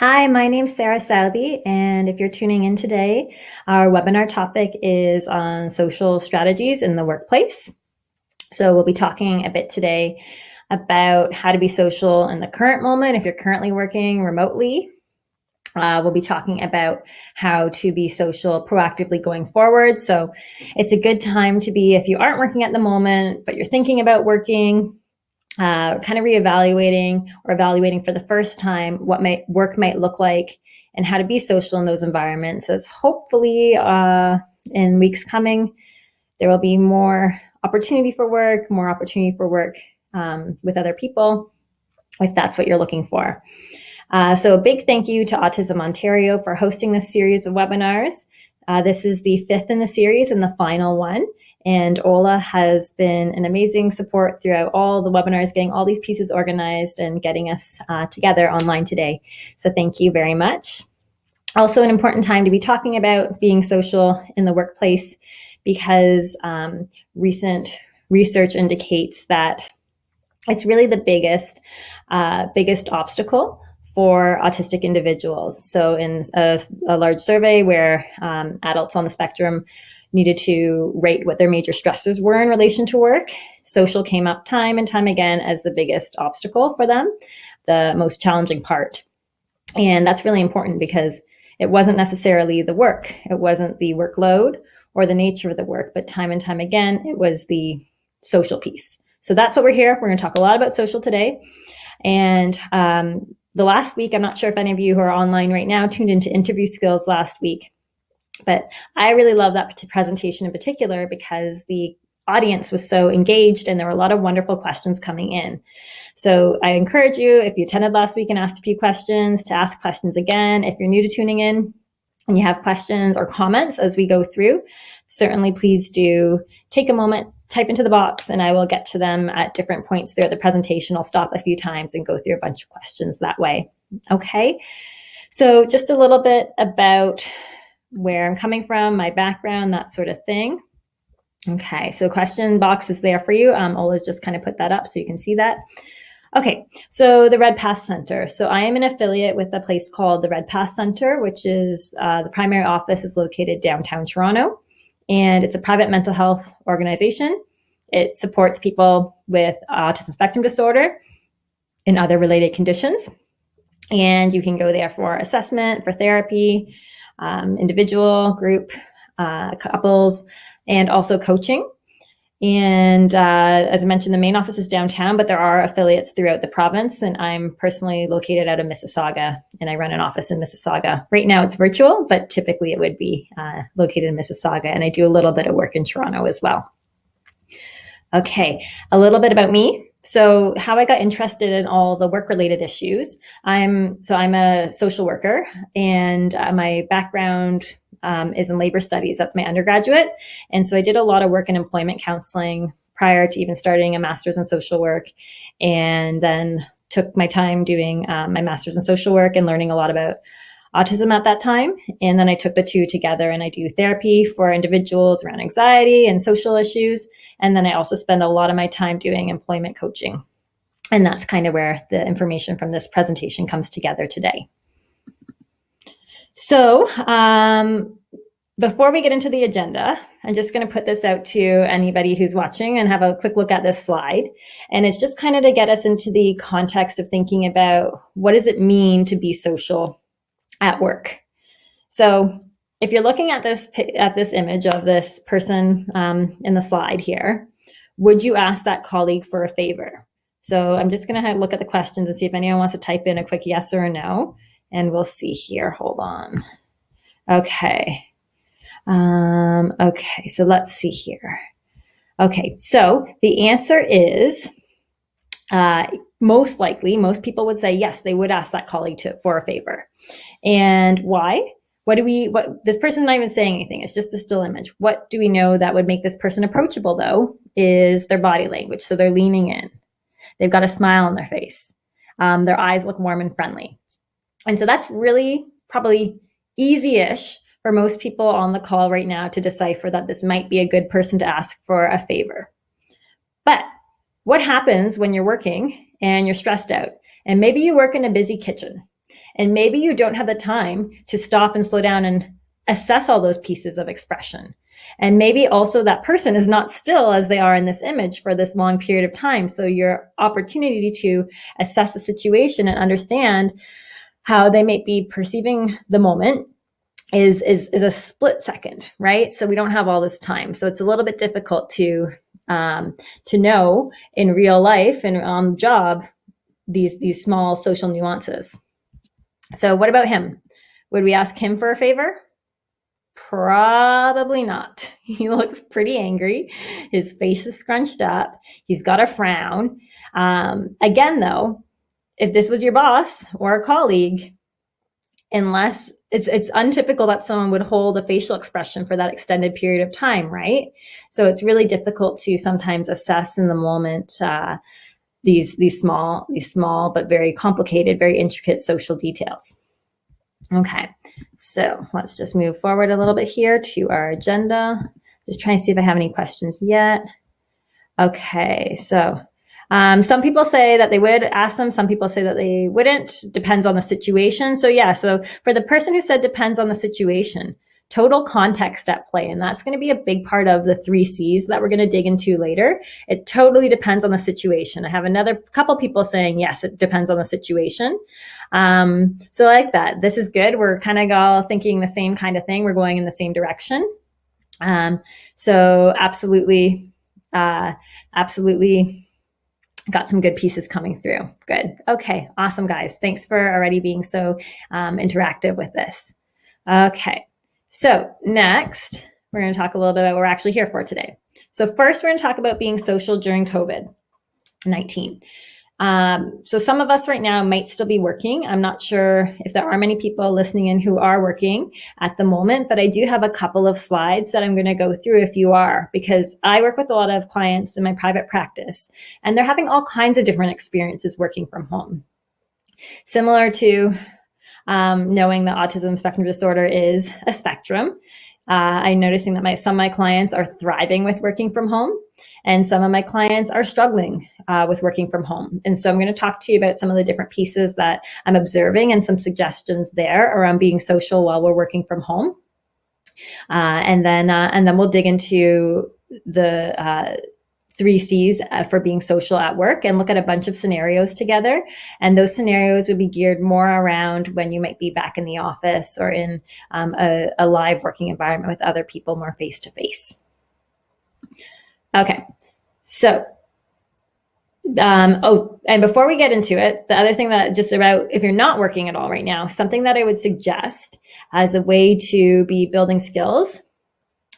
Hi, my name's Sarah Southey, and if you're tuning in today, our webinar topic is on social strategies in the workplace. So we'll be talking a bit today about how to be social in the current moment if you're currently working remotely. We'll be talking about how to be social proactively going forward. So it's a good time to be, if you aren't working at the moment, but you're thinking about working, kind of reevaluating or evaluating for the first time what work might look like and how to be social in those environments, as hopefully in weeks coming, there will be more opportunity for work with other people, if that's what you're looking for. So a big thank you to Autism Ontario for hosting this series of webinars. This is the fifth in the series and the final one. And Ola has been an amazing support throughout all the webinars, getting all these pieces organized and getting us together online today. So thank you very much. Also an important time to be talking about being social in the workplace, because recent research indicates that it's really the biggest obstacle for autistic individuals. So in a large survey where adults on the spectrum needed to rate what their major stresses were in relation to work, social came up time and time again as the biggest obstacle for them, the most challenging part. And that's really important because it wasn't necessarily the work. It wasn't the workload or the nature of the work, but time and time again, it was the social piece. So that's what we're here. We're going to talk a lot about social today. And the last week, I'm not sure if any of you who are online right now tuned into interview skills last week, but I really love that presentation in particular because the audience was so engaged and there were a lot of wonderful questions coming in. So I encourage you, if you attended last week and asked a few questions, to ask questions again. If you're new to tuning in and you have questions or comments as we go through, certainly please do take a moment, type into the box, and I will get to them at different points throughout the presentation. I'll stop a few times and go through a bunch of questions that way. Okay, so just a little bit about where I'm coming from, my background, that sort of thing. Okay, so question box is there for you. Ola's just kind of put that up so you can see that. Okay, so the Red Path Center. So I am an affiliate with a place called the Red Path Center, which is the primary office is located downtown Toronto, and it's a private mental health organization. It supports people with autism spectrum disorder and other related conditions. And you can go there for assessment, for therapy, individual, group, couples, and also coaching. And as I mentioned, the main office is downtown, but there are affiliates throughout the province. And I'm personally located out of Mississauga, and I run an office in Mississauga. Right now it's virtual, but typically it would be located in Mississauga. And I do a little bit of work in Toronto as well. Okay, a little bit about me. So how I got interested in all the work-related issues. I'm a social worker, and my background is in labor studies. That's my undergraduate. And so I did a lot of work in employment counseling prior to even starting a master's in social work, and then took my time doing my master's in social work and learning a lot about autism at that time. And then I took the two together, and I do therapy for individuals around anxiety and social issues. And then I also spend a lot of my time doing employment coaching. And that's kind of where the information from this presentation comes together today. So before we get into the agenda, I'm just going to put this out to anybody who's watching and have a quick look at this slide. And it's just kind of to get us into the context of thinking about what does it mean to be social at work. So if you're looking at this image of this person in the slide here, would you ask that colleague for a favor? So I'm just going to look at the questions and see if anyone wants to type in a quick yes or a no. And we'll see here. Hold on. Okay. Okay, so let's see here. Okay, so the answer is most likely, most people would say yes, they would ask that colleague for a favor. And why? What this person not even saying anything. It's just a still image. What do we know that would make this person approachable, though, is their body language. So they're leaning in. They've got a smile on their face. Their eyes look warm and friendly. And so that's really probably easy-ish for most people on the call right now to decipher that this might be a good person to ask for a favor. But what happens when you're working and you're stressed out? And maybe you work in a busy kitchen And maybe you don't have the time to stop and slow down and assess all those pieces of expression. And maybe also that person is not still as they are in this image for this long period of time. So your opportunity to assess the situation and understand how they may be perceiving the moment is a split second, right? So we don't have all this time. So it's a little bit difficult to know in real life and on the job these small social nuances. So what about him? Would we ask him for a favor? Probably not. He looks pretty angry. His face is scrunched up. He's got a frown. Again, though, if this was your boss or a colleague, unless it's untypical that someone would hold a facial expression for that extended period of time, right? So it's really difficult to sometimes assess in the moment these small but very complicated, very intricate social details. Okay, so let's just move forward a little bit here to our agenda. Just trying to see if I have any questions yet. Okay, so some people say that they would ask them. Some people say that they wouldn't. Depends on the situation. So yeah, so for the person who said depends on the situation, total context at play. And that's going to be a big part of the 3 C's that we're going to dig into later. It totally depends on the situation. I have another couple people saying, yes, it depends on the situation. So I like that. This is good. We're kind of all thinking the same kind of thing. We're going in the same direction. So absolutely got some good pieces coming through. Good. Okay. Awesome, guys. Thanks for already being so interactive with this. Okay. So next, we're going to talk a little bit about what we're actually here for today. So first, we're going to talk about being social during COVID-19. So some of us right now might still be working. I'm not sure if there are many people listening in who are working at the moment, but I do have a couple of slides that I'm going to go through if you are, because I work with a lot of clients in my private practice, and they're having all kinds of different experiences working from home. Similar to knowing that autism spectrum disorder is a spectrum. I'm noticing that some of my clients are thriving with working from home, and some of my clients are struggling with working from home. And so I'm going to talk to you about some of the different pieces that I'm observing and some suggestions there around being social while we're working from home. And then we'll dig into the 3 C's for being social at work and look at a bunch of scenarios together. And those scenarios would be geared more around when you might be back in the office or in a live working environment with other people more face to face. Okay, so, and before we get into it, the other thing that just about if you're not working at all right now, something that I would suggest as a way to be building skills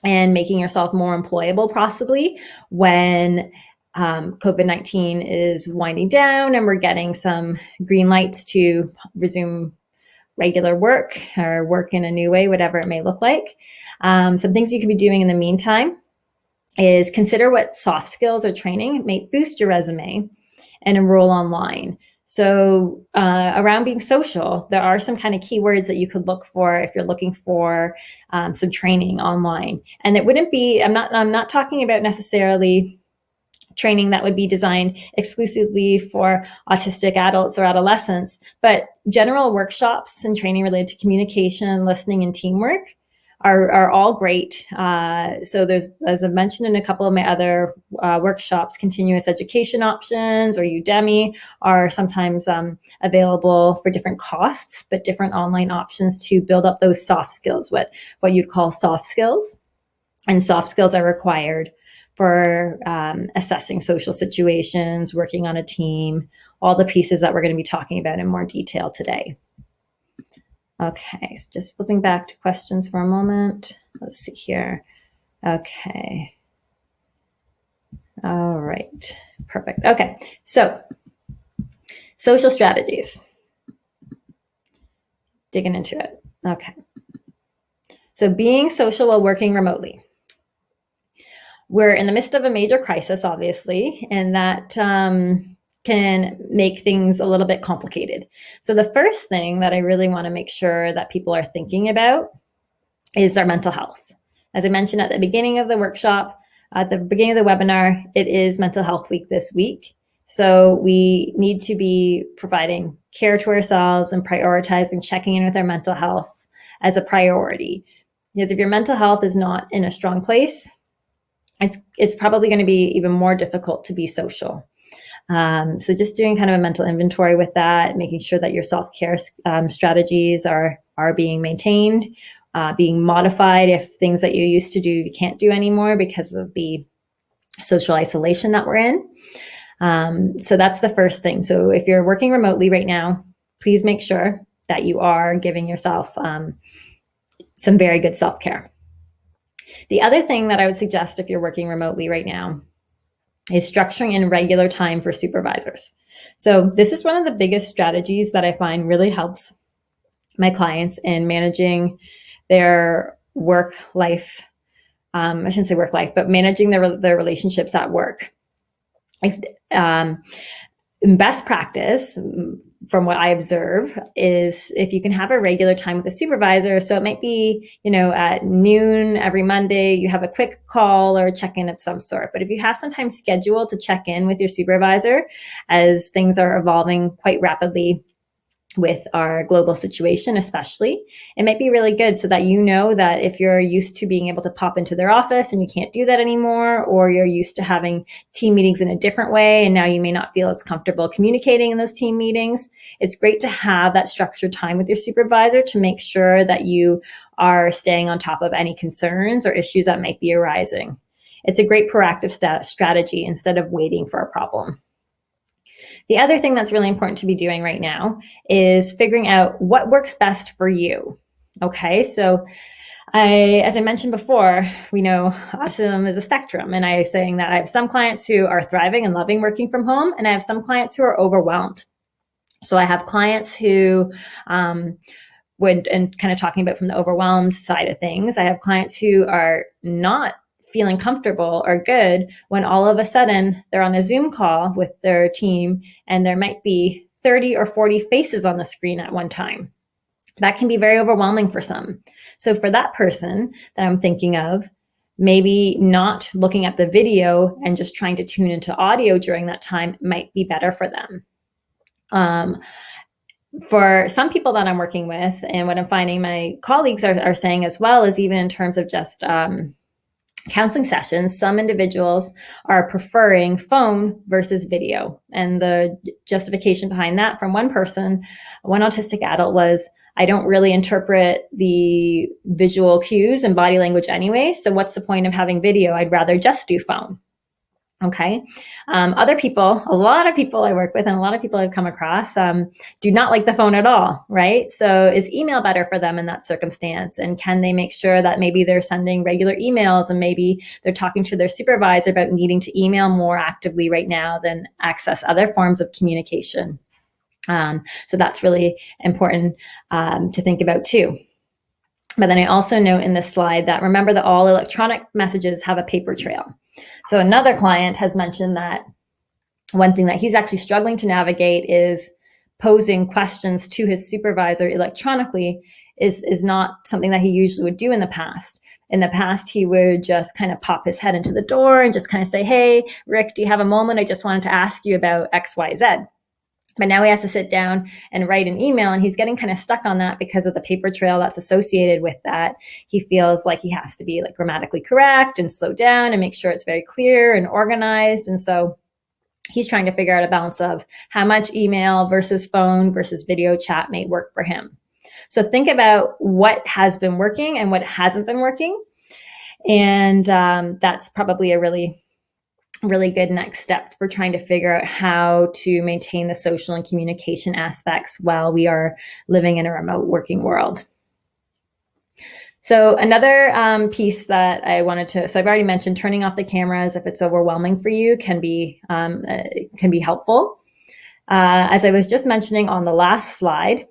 and making yourself more employable possibly when COVID-19 is winding down and we're getting some green lights to resume regular work or work in a new way, whatever it may look like. Some things you could be doing in the meantime is consider what soft skills or training may boost your resume and enroll online. So around being social, there are some kind of keywords that you could look for if you're looking for some training online. And it wouldn't be, I'm not talking about necessarily training that would be designed exclusively for autistic adults or adolescents, but general workshops and training related to communication, listening, and teamwork are all great. So there's, as I mentioned in a couple of my other workshops, continuous education options or Udemy are sometimes available for different costs, but different online options to build up those soft skills, what you'd call soft skills. And soft skills are required for assessing social situations, working on a team, all the pieces that we're going to be talking about in more detail today. Okay, so just flipping back to questions for a moment. Let's see here. Okay. All right, perfect. Okay, so social strategies. Digging into it. Okay. So being social while working remotely. We're in the midst of a major crisis, obviously, and that can make things a little bit complicated. So the first thing that I really want to make sure that people are thinking about is our mental health. As I mentioned at the beginning of the workshop, at the beginning of the webinar, it is Mental Health Week this week. So we need to be providing care to ourselves and prioritizing checking in with our mental health as a priority. Because if your mental health is not in a strong place, it's probably going to be even more difficult to be social. So just doing kind of a mental inventory with that, making sure that your self-care strategies are being maintained, being modified if things that you used to do you can't do anymore because of the social isolation that we're in. So that's the first thing. So if you're working remotely right now, please make sure that you are giving yourself some very good self-care. The other thing that I would suggest if you're working remotely right now is structuring in regular time for supervisors. So this is one of the biggest strategies that I find really helps my clients in managing their work life. I shouldn't say work life, but managing their relationships at work. Best practice, from what I observe, is if you can have a regular time with a supervisor. So it might be, at noon every Monday, you have a quick call or check-in of some sort. But if you have some time scheduled to check in with your supervisor as things are evolving quite rapidly with our global situation, especially, it might be really good so that that if you're used to being able to pop into their office and you can't do that anymore, or you're used to having team meetings in a different way and now you may not feel as comfortable communicating in those team meetings, it's great to have that structured time with your supervisor to make sure that you are staying on top of any concerns or issues that might be arising. It's a great proactive strategy instead of waiting for a problem. The other thing that's really important to be doing right now is figuring out what works best for you. Okay, so as I mentioned before, we know autism is a spectrum, and I was saying that I have some clients who are thriving and loving working from home, and I have some clients who are overwhelmed. So I have clients who, and kind of talking about from the overwhelmed side of things, I have clients who are not feeling comfortable or good when all of a sudden they're on a Zoom call with their team and there might be 30 or 40 faces on the screen at one time. That can be very overwhelming for some. So for that person that I'm thinking of, maybe not looking at the video and just trying to tune into audio during that time might be better for them. For some people that I'm working with, and what I'm finding my colleagues are saying as well, is even in terms of just counseling sessions, some individuals are preferring phone versus video. And the justification behind that from one person, one autistic adult, was, I don't really interpret the visual cues and body language anyway, so what's the point of having video? I'd rather just do phone. Okay. Other people, a lot of people I work with and a lot of people I've come across do not like the phone at all, right? So is email better for them in that circumstance? And can they make sure that maybe they're sending regular emails and maybe they're talking to their supervisor about needing to email more actively right now than access other forms of communication? So that's really important to think about too. But then I also note in this slide that remember that all electronic messages have a paper trail. So another client has mentioned that one thing that he's actually struggling to navigate is posing questions to his supervisor electronically is not something that he usually would do in the past. In the past, he would just kind of pop his head into the door and just kind of say, hey, Rick, do you have a moment? I just wanted to ask you about X, Y, Z. But now he has to sit down and write an email, and he's getting kind of stuck on that because of the paper trail that's associated with that. He feels like he has to be like grammatically correct and slow down and make sure it's very clear and organized. And so he's trying to figure out a balance of how much email versus phone versus video chat may work for him. So think about what has been working and what hasn't been working. And that's probably a really good next step for trying to figure out how to maintain the social and communication aspects while we are living in a remote working world. So another piece that I wanted to, so I've already mentioned turning off the cameras if it's overwhelming for you can be helpful. As I was just mentioning on the last slide,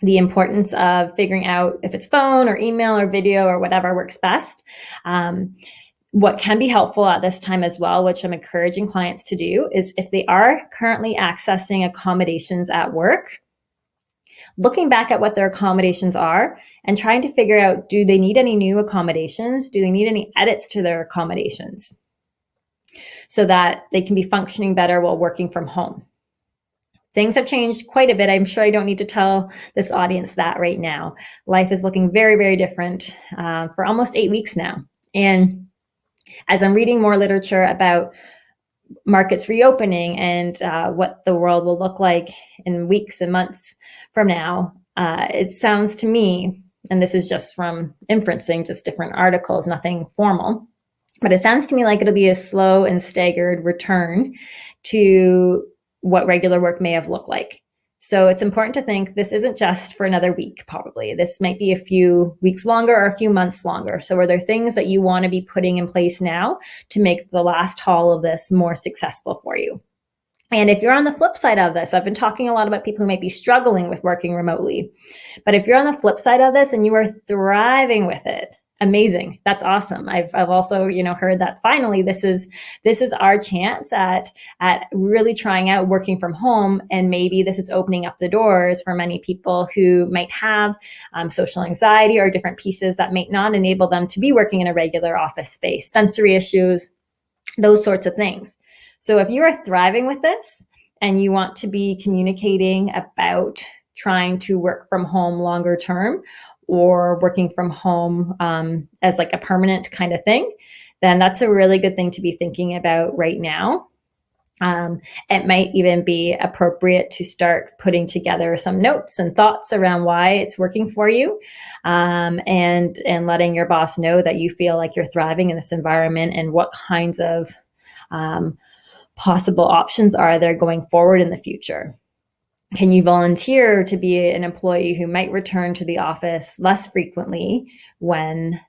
the importance of figuring out if it's phone or email or video or whatever works best. What can be helpful at this time as well, which I'm encouraging clients to do, is if they are currently accessing accommodations at work, looking back at what their accommodations are and trying to figure out, do they need any new accommodations? Do they need any edits to their accommodations? so that they can be functioning better while working from home. Things have changed quite a bit. I'm sure I don't need to tell this audience that right now. Life is looking very, very different for almost 8 weeks now. And as I'm reading more literature about markets reopening and what the world will look like in weeks and months from now, it sounds to me, and this is just from inferencing, just different articles, nothing formal, but it sounds to me like it'll be a slow and staggered return to what regular work may have looked like. So it's important to think this isn't just for another week, probably. This might be a few weeks longer or a few months longer. So are there things that you want to be putting in place now to make the last haul of this more successful for you? And if you're on the flip side of this, I've been talking a lot about people who might be struggling with working remotely. But if you're on the flip side of this and you are thriving with it, amazing. That's awesome. I've also, heard that finally this is our chance at really trying out working from home. And maybe this is opening up the doors for many people who might have social anxiety or different pieces that might not enable them to be working in a regular office space, sensory issues, those sorts of things. So if you are thriving with this and you want to be communicating about trying to work from home longer term, or working from home as like a permanent kind of thing, then that's a really good thing to be thinking about right now. It might even be appropriate to start putting together some notes and thoughts around why it's working for you, and letting your boss know that you feel like you're thriving in this environment and what kinds of possible options are there going forward in the future. Can you volunteer to be an employee who might return to the office less frequently when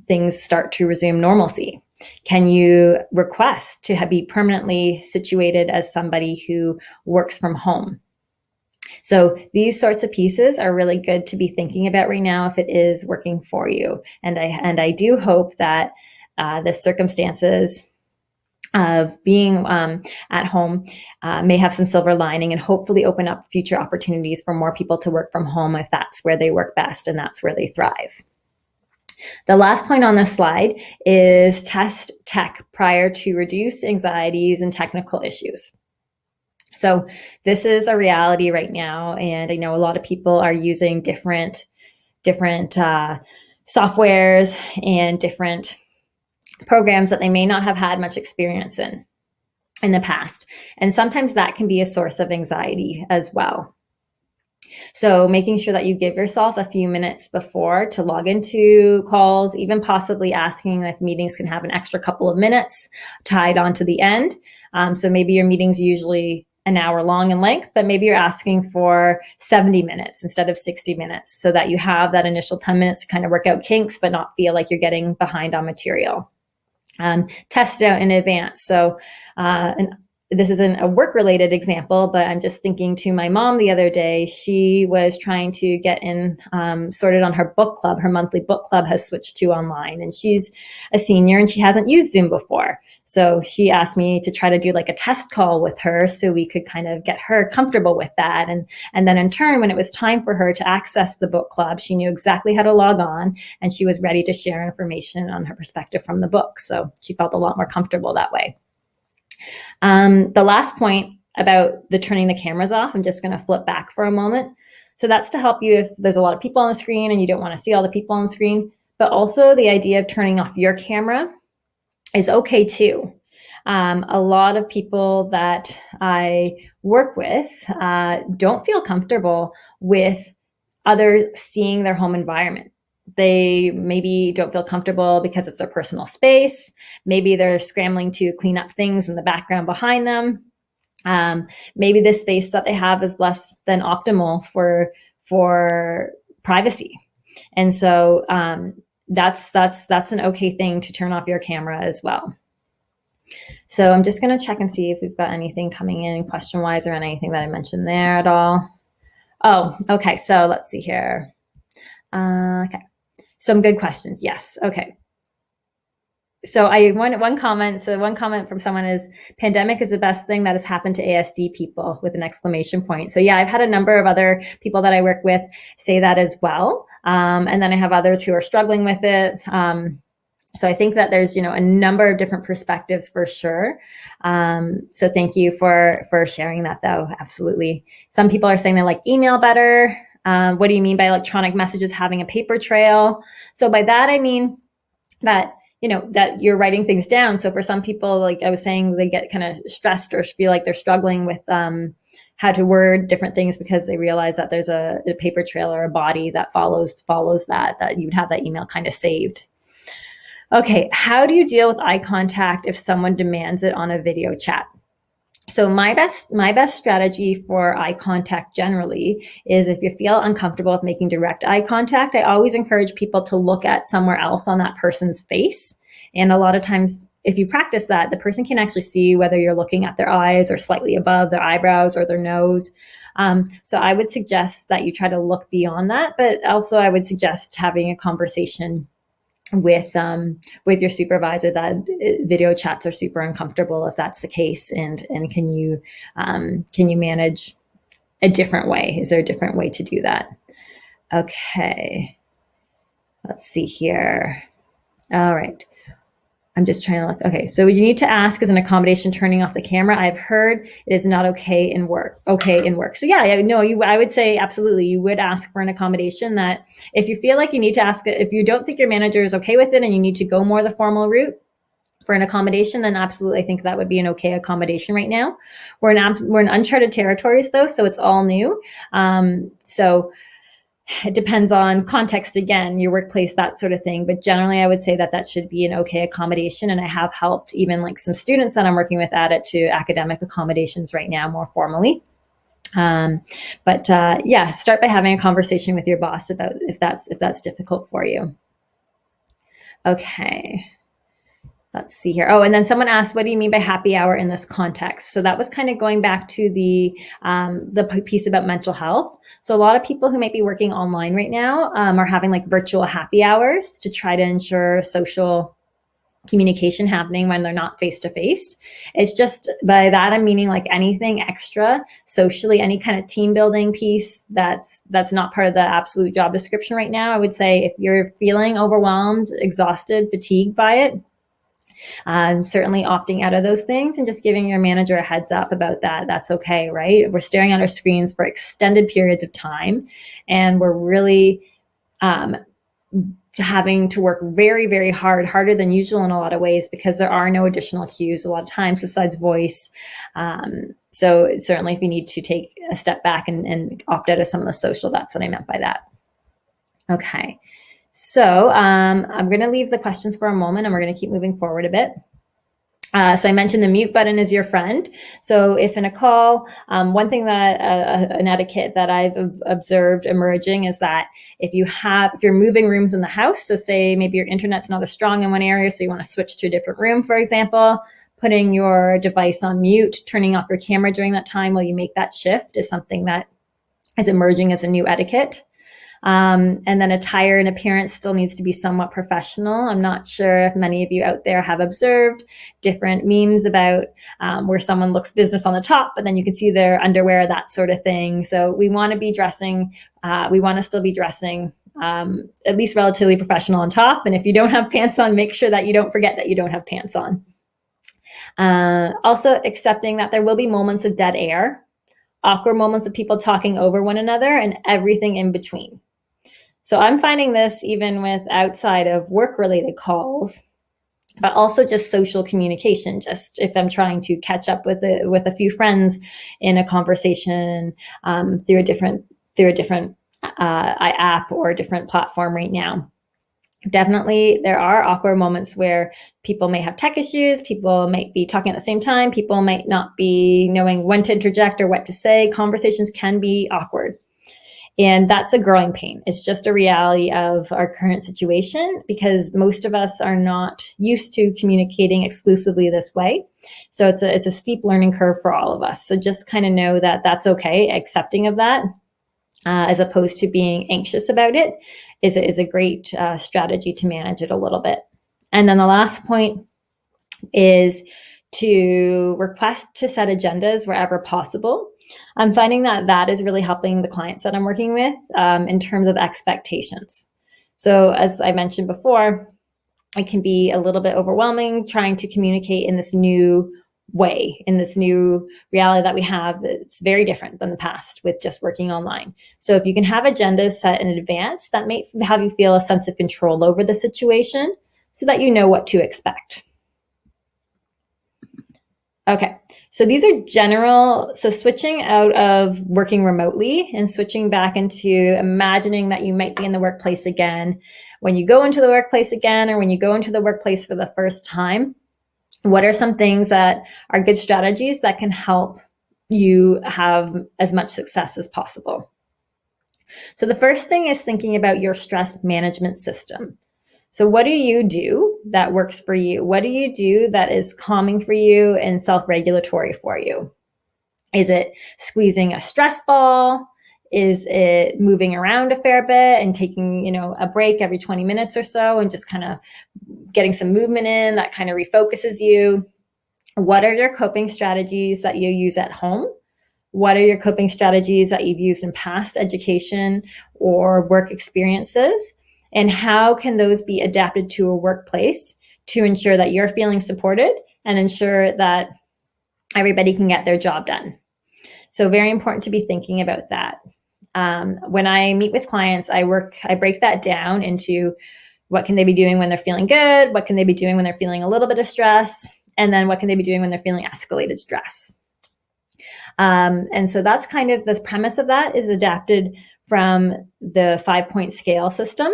things start to resume normalcy? Can you request to be permanently situated as somebody who works from home? So these sorts of pieces are really good to be thinking about right now if it is working for you. And I do hope that the circumstances of being at home may have some silver lining and hopefully open up future opportunities for more people to work from home if that's where they work best and that's where they thrive. The last point on this slide is test tech prior to reduce anxieties and technical issues. So this is a reality right now, and I know a lot of people are using different softwares and different programs that they may not have had much experience in the past. And sometimes that can be a source of anxiety as well. So making sure that you give yourself a few minutes before to log into calls, even possibly asking if meetings can have an extra couple of minutes tied on to the end. So maybe your meeting's usually an hour long in length, but maybe you're asking for 70 minutes instead of 60 minutes so that you have that initial 10 minutes to kind of work out kinks, but not feel like you're getting behind on material. Test it out in advance. So, and this isn't a work-related example, but I'm just thinking to my mom the other day. She was trying to get in sorted on her book club. Her monthly book club has switched to online, and she's a senior and she hasn't used Zoom before. So she asked me to try to do like a test call with her so we could kind of get her comfortable with that. And then in turn, when it was time for her to access the book club, she knew exactly how to log on and she was ready to share information on her perspective from the book. So she felt a lot more comfortable that way. The last point about the turning the cameras off, I'm just going to flip back for a moment. So that's to help you if there's a lot of people on the screen and you don't want to see all the people on the screen, but also the idea of turning off your camera is okay too. A lot of people that I work with don't feel comfortable with others seeing their home environment. They maybe don't feel comfortable because it's their personal space. Maybe they're scrambling to clean up things in the background behind them. Maybe the space that they have is less than optimal for privacy. And so that's an okay thing to turn off your camera as well. So I'm just going to check and see if we've got anything coming in question-wise or anything that I mentioned there at all. Oh, okay. So let's see here. Okay. Some good questions. Yes. Okay. So one comment from someone is, pandemic is the best thing that has happened to ASD people, with an exclamation point. So yeah, I've had a number of other people that I work with say that as well. And then I have others who are struggling with it. So I think that there's, a number of different perspectives for sure. So thank you for sharing that, though. Absolutely. Some people are saying they like email better. What do you mean by electronic messages having a paper trail? So by that, I mean that, that you're writing things down. So for some people, like I was saying, they get kind of stressed or feel like they're struggling with how to word different things because they realize that there's a paper trail or a body that follows that you'd have that email kind of saved. Okay, how do you deal with eye contact if someone demands it on a video chat? So my best strategy for eye contact generally is if you feel uncomfortable with making direct eye contact, I always encourage people to look at somewhere else on that person's face. And a lot of times, if you practice that, the person can actually see whether you're looking at their eyes or slightly above their eyebrows or their nose. So I would suggest that you try to look beyond that, but also I would suggest having a conversation with your supervisor that video chats are super uncomfortable if that's the case, and can you manage a different way? Is there a different way to do that? Okay, let's see here. All right. I'm just trying to look. Okay, so you need to ask, is an accommodation turning off the camera? I've heard it is not okay in work. So yeah, no, I would say absolutely. You would ask for an accommodation. That if you feel like you need to ask it, if you don't think your manager is okay with it and you need to go more the formal route for an accommodation, then absolutely, I think that would be an okay accommodation right now. We're in uncharted territories though, so it's all new. So it depends on context, again, your workplace, that sort of thing. But generally, I would say that should be an okay accommodation. And I have helped even like some students that I'm working with add it to academic accommodations right now more formally. Yeah, start by having a conversation with your boss about if that's difficult for you. Okay. Let's see here. Oh, and then someone asked, what do you mean by happy hour in this context? So that was kind of going back to the piece about mental health. So a lot of people who might be working online right now are having like virtual happy hours to try to ensure social communication happening when they're not face to face. It's just, by that I'm meaning like anything extra socially, any kind of team building piece that's not part of the absolute job description right now. I would say if you're feeling overwhelmed, exhausted, fatigued by it, certainly opting out of those things and just giving your manager a heads up about that. That's okay, right? We're staring at our screens for extended periods of time, and we're really having to work very, very hard, harder than usual in a lot of ways, because there are no additional cues a lot of times besides voice. So certainly if you need to take a step back and opt out of some of the social, that's what I meant by that. Okay. So I'm going to leave the questions for a moment and we're going to keep moving forward a bit. So I mentioned the mute button is your friend. So if in a call, one thing that an etiquette that I've observed emerging is that if you're moving rooms in the house, so say maybe your internet's not as strong in one area, so you want to switch to a different room, for example, putting your device on mute, turning off your camera during that time while you make that shift is something that is emerging as a new etiquette. And then attire and appearance still needs to be somewhat professional. I'm not sure if many of you out there have observed different memes about where someone looks business on the top, but then you can see their underwear, that sort of thing. So we want to be dressing, we want to still be dressing at least relatively professional on top. And if you don't have pants on, make sure that you don't forget that you don't have pants on. Also accepting that there will be moments of dead air, awkward moments of people talking over one another, and everything in between. So I'm finding this even with outside of work-related calls, but also just social communication. Just if I'm trying to catch up with a few friends in a conversation through a different app or a different platform right now. Definitely, there are awkward moments where people may have tech issues, people might be talking at the same time, people might not be knowing when to interject or what to say. Conversations can be awkward. And that's a growing pain. It's just a reality of our current situation because most of us are not used to communicating exclusively this way. So it's a steep learning curve for all of us. So just kind of know that that's okay, accepting of that, as opposed to being anxious about it is a great strategy to manage it a little bit. And then the last point is to request to set agendas wherever possible. I'm finding that is really helping the clients that I'm working with in terms of expectations. So as I mentioned before, it can be a little bit overwhelming trying to communicate in this new way, in this new reality that we have. It's very different than the past with just working online. So if you can have agendas set in advance, that may have you feel a sense of control over the situation so that you know what to expect. Okay, so these are general, so switching out of working remotely and switching back into imagining that you might be in the workplace again. When you go into the workplace again, or when you go into the workplace for the first time, what are some things that are good strategies that can help you have as much success as possible? So the first thing is thinking about your stress management system. So what do you do that works for you? What do you do that is calming for you and self-regulatory for you? Is it squeezing a stress ball? Is it moving around a fair bit and taking, a break every 20 minutes or so and just kind of getting some movement in that kind of refocuses you? What are your coping strategies that you use at home? What are your coping strategies that you've used in past education or work experiences? And how can those be adapted to a workplace to ensure that you're feeling supported and ensure that everybody can get their job done? So very important to be thinking about that. When I meet with clients, I break that down into what can they be doing when they're feeling good? What can they be doing when they're feeling a little bit of stress? And then what can they be doing when they're feeling escalated stress? And so that's kind of the premise of that is adapted from the 5-point scale system,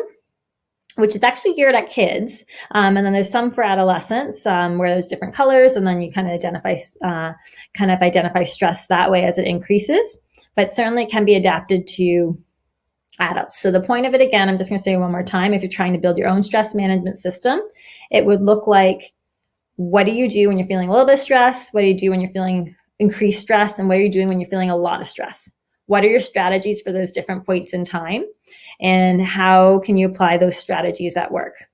which is actually geared at kids. And then there's some for adolescents where there's different colors, and then you kind of identify stress that way as it increases, but certainly can be adapted to adults. So the point of it, again, I'm just going to say it one more time. If you're trying to build your own stress management system, it would look like, what do you do when you're feeling a little bit of stress? What do you do when you're feeling increased stress? And what are you doing when you're feeling a lot of stress? What are your strategies for those different points in time? And how can you apply those strategies at work?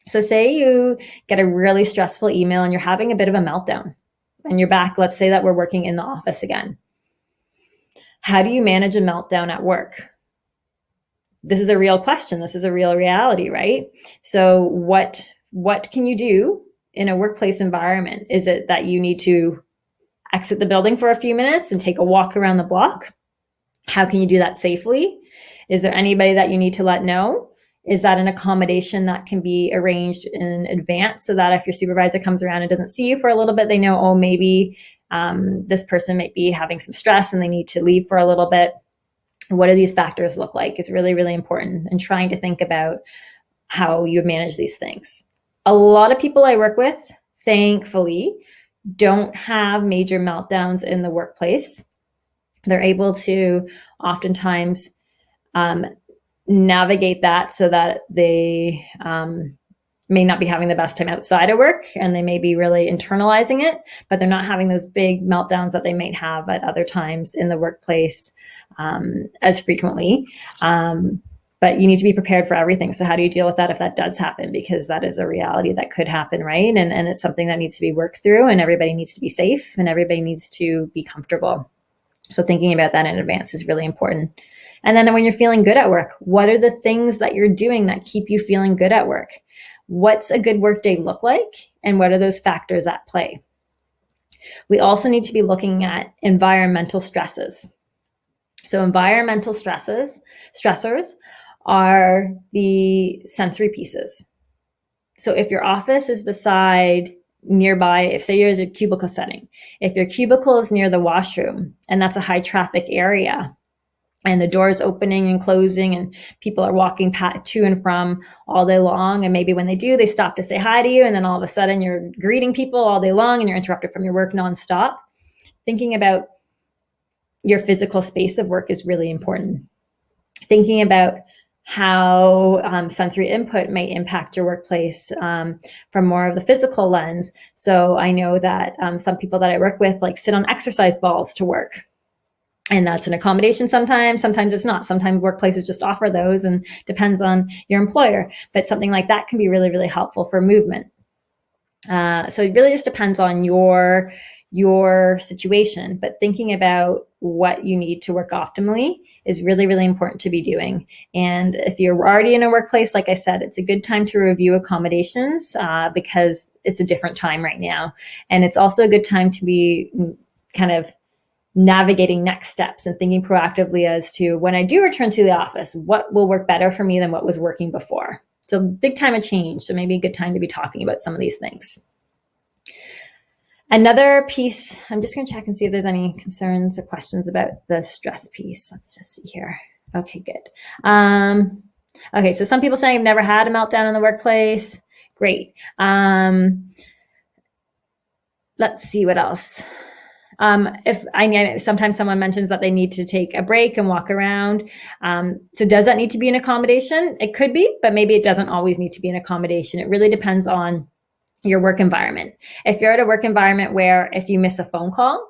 So say you get a really stressful email and you're having a bit of a meltdown and you're back. Let's say that we're working in the office again. How do you manage a meltdown at work? This is a real question. This is a real reality, right? So what can you do in a workplace environment? Is it that you need to exit the building for a few minutes and take a walk around the block? How can you do that safely? Is there anybody that you need to let know? Is that an accommodation that can be arranged in advance so that if your supervisor comes around and doesn't see you for a little bit, they know, oh, maybe this person might be having some stress and they need to leave for a little bit? What do these factors look like is really, really important, and trying to think about how you manage these things. A lot of people I work with, thankfully, don't have major meltdowns in the workplace. They're able to oftentimes navigate that so that they may not be having the best time outside of work, and they may be really internalizing it, but they're not having those big meltdowns that they might have at other times in the workplace as frequently. But you need to be prepared for everything. So how do you deal with that if that does happen? Because that is a reality that could happen, right? And it's something that needs to be worked through, and everybody needs to be safe and everybody needs to be comfortable. So thinking about that in advance is really important. And then when you're feeling good at work, what are the things that you're doing that keep you feeling good at work? What's a good work day look like? And what are those factors at play? We also need to be looking at environmental stresses. So environmental stressors are the sensory pieces. So if your office is nearby, if say you're in a cubicle setting, if your cubicle is near the washroom and that's a high traffic area and the doors opening and closing and people are walking to and from all day long, and maybe when they do, they stop to say hi to you, and then all of a sudden you're greeting people all day long and you're interrupted from your work nonstop. Thinking about your physical space of work is really important. Thinking about how sensory input may impact your workplace from more of the physical lens. So I know that some people that I work with sit on exercise balls to work. And that's an accommodation sometimes it's not. Sometimes workplaces just offer those, and depends on your employer. But something like that can be really, really helpful for movement. So it really just depends on your situation, but thinking about what you need to work optimally is really, really important to be doing. And if you're already in a workplace, like I said, it's a good time to review accommodations because it's a different time right now. And it's also a good time to be kind of navigating next steps and thinking proactively as to when I do return to the office, what will work better for me than what was working before. It's a big time of change, so maybe a good time to be talking about some of these things. Another piece, I'm just going to check and see if there's any concerns or questions about the stress piece. Let's just see here. Okay, good. Okay, so some people saying I've never had a meltdown in the workplace. Great. Let's see what else. If I know sometimes someone mentions that they need to take a break and walk around. So does that need to be an accommodation? It could be, but maybe it doesn't always need to be an accommodation. It really depends on your work environment. If you're at a work environment where if you miss a phone call,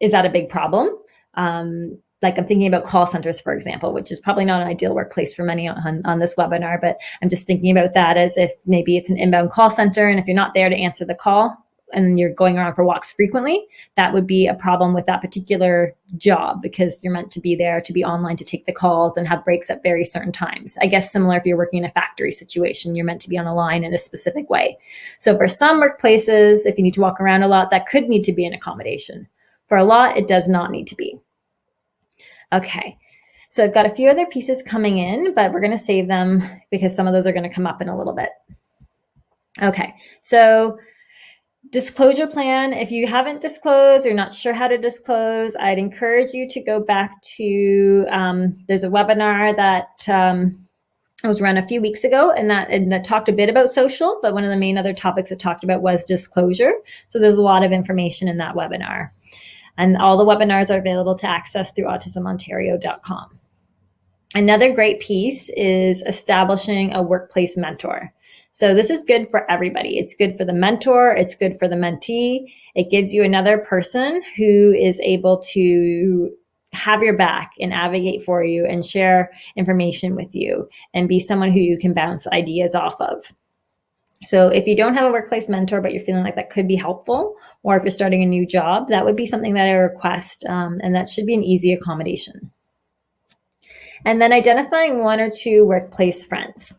is that a big problem? Like I'm thinking about call centers, for example, which is probably not an ideal workplace for many on this webinar, but I'm just thinking about that as if maybe it's an inbound call center, and if you're not there to answer the call and you're going around for walks frequently, that would be a problem with that particular job because you're meant to be there to be online to take the calls and have breaks at very certain times. I guess similar if you're working in a factory situation, you're meant to be on the line in a specific way. So for some workplaces, if you need to walk around a lot, that could need to be an accommodation. For a lot, it does not need to be. Okay, so I've got a few other pieces coming in, but we're going to save them because some of those are going to come up in a little bit. Okay, so disclosure plan. If you haven't disclosed or not sure how to disclose, I'd encourage you to go back to, there's a webinar that was run a few weeks ago and that talked a bit about social, but one of the main other topics it talked about was disclosure. So there's a lot of information in that webinar. And all the webinars are available to access through autismontario.com. Another great piece is establishing a workplace mentor. So this is good for everybody. It's good for the mentor. It's good for the mentee. It gives you another person who is able to have your back and advocate for you and share information with you and be someone who you can bounce ideas off of. So if you don't have a workplace mentor, but you're feeling like that could be helpful, or if you're starting a new job, that would be something that I request, and that should be an easy accommodation. And then identifying one or two workplace friends.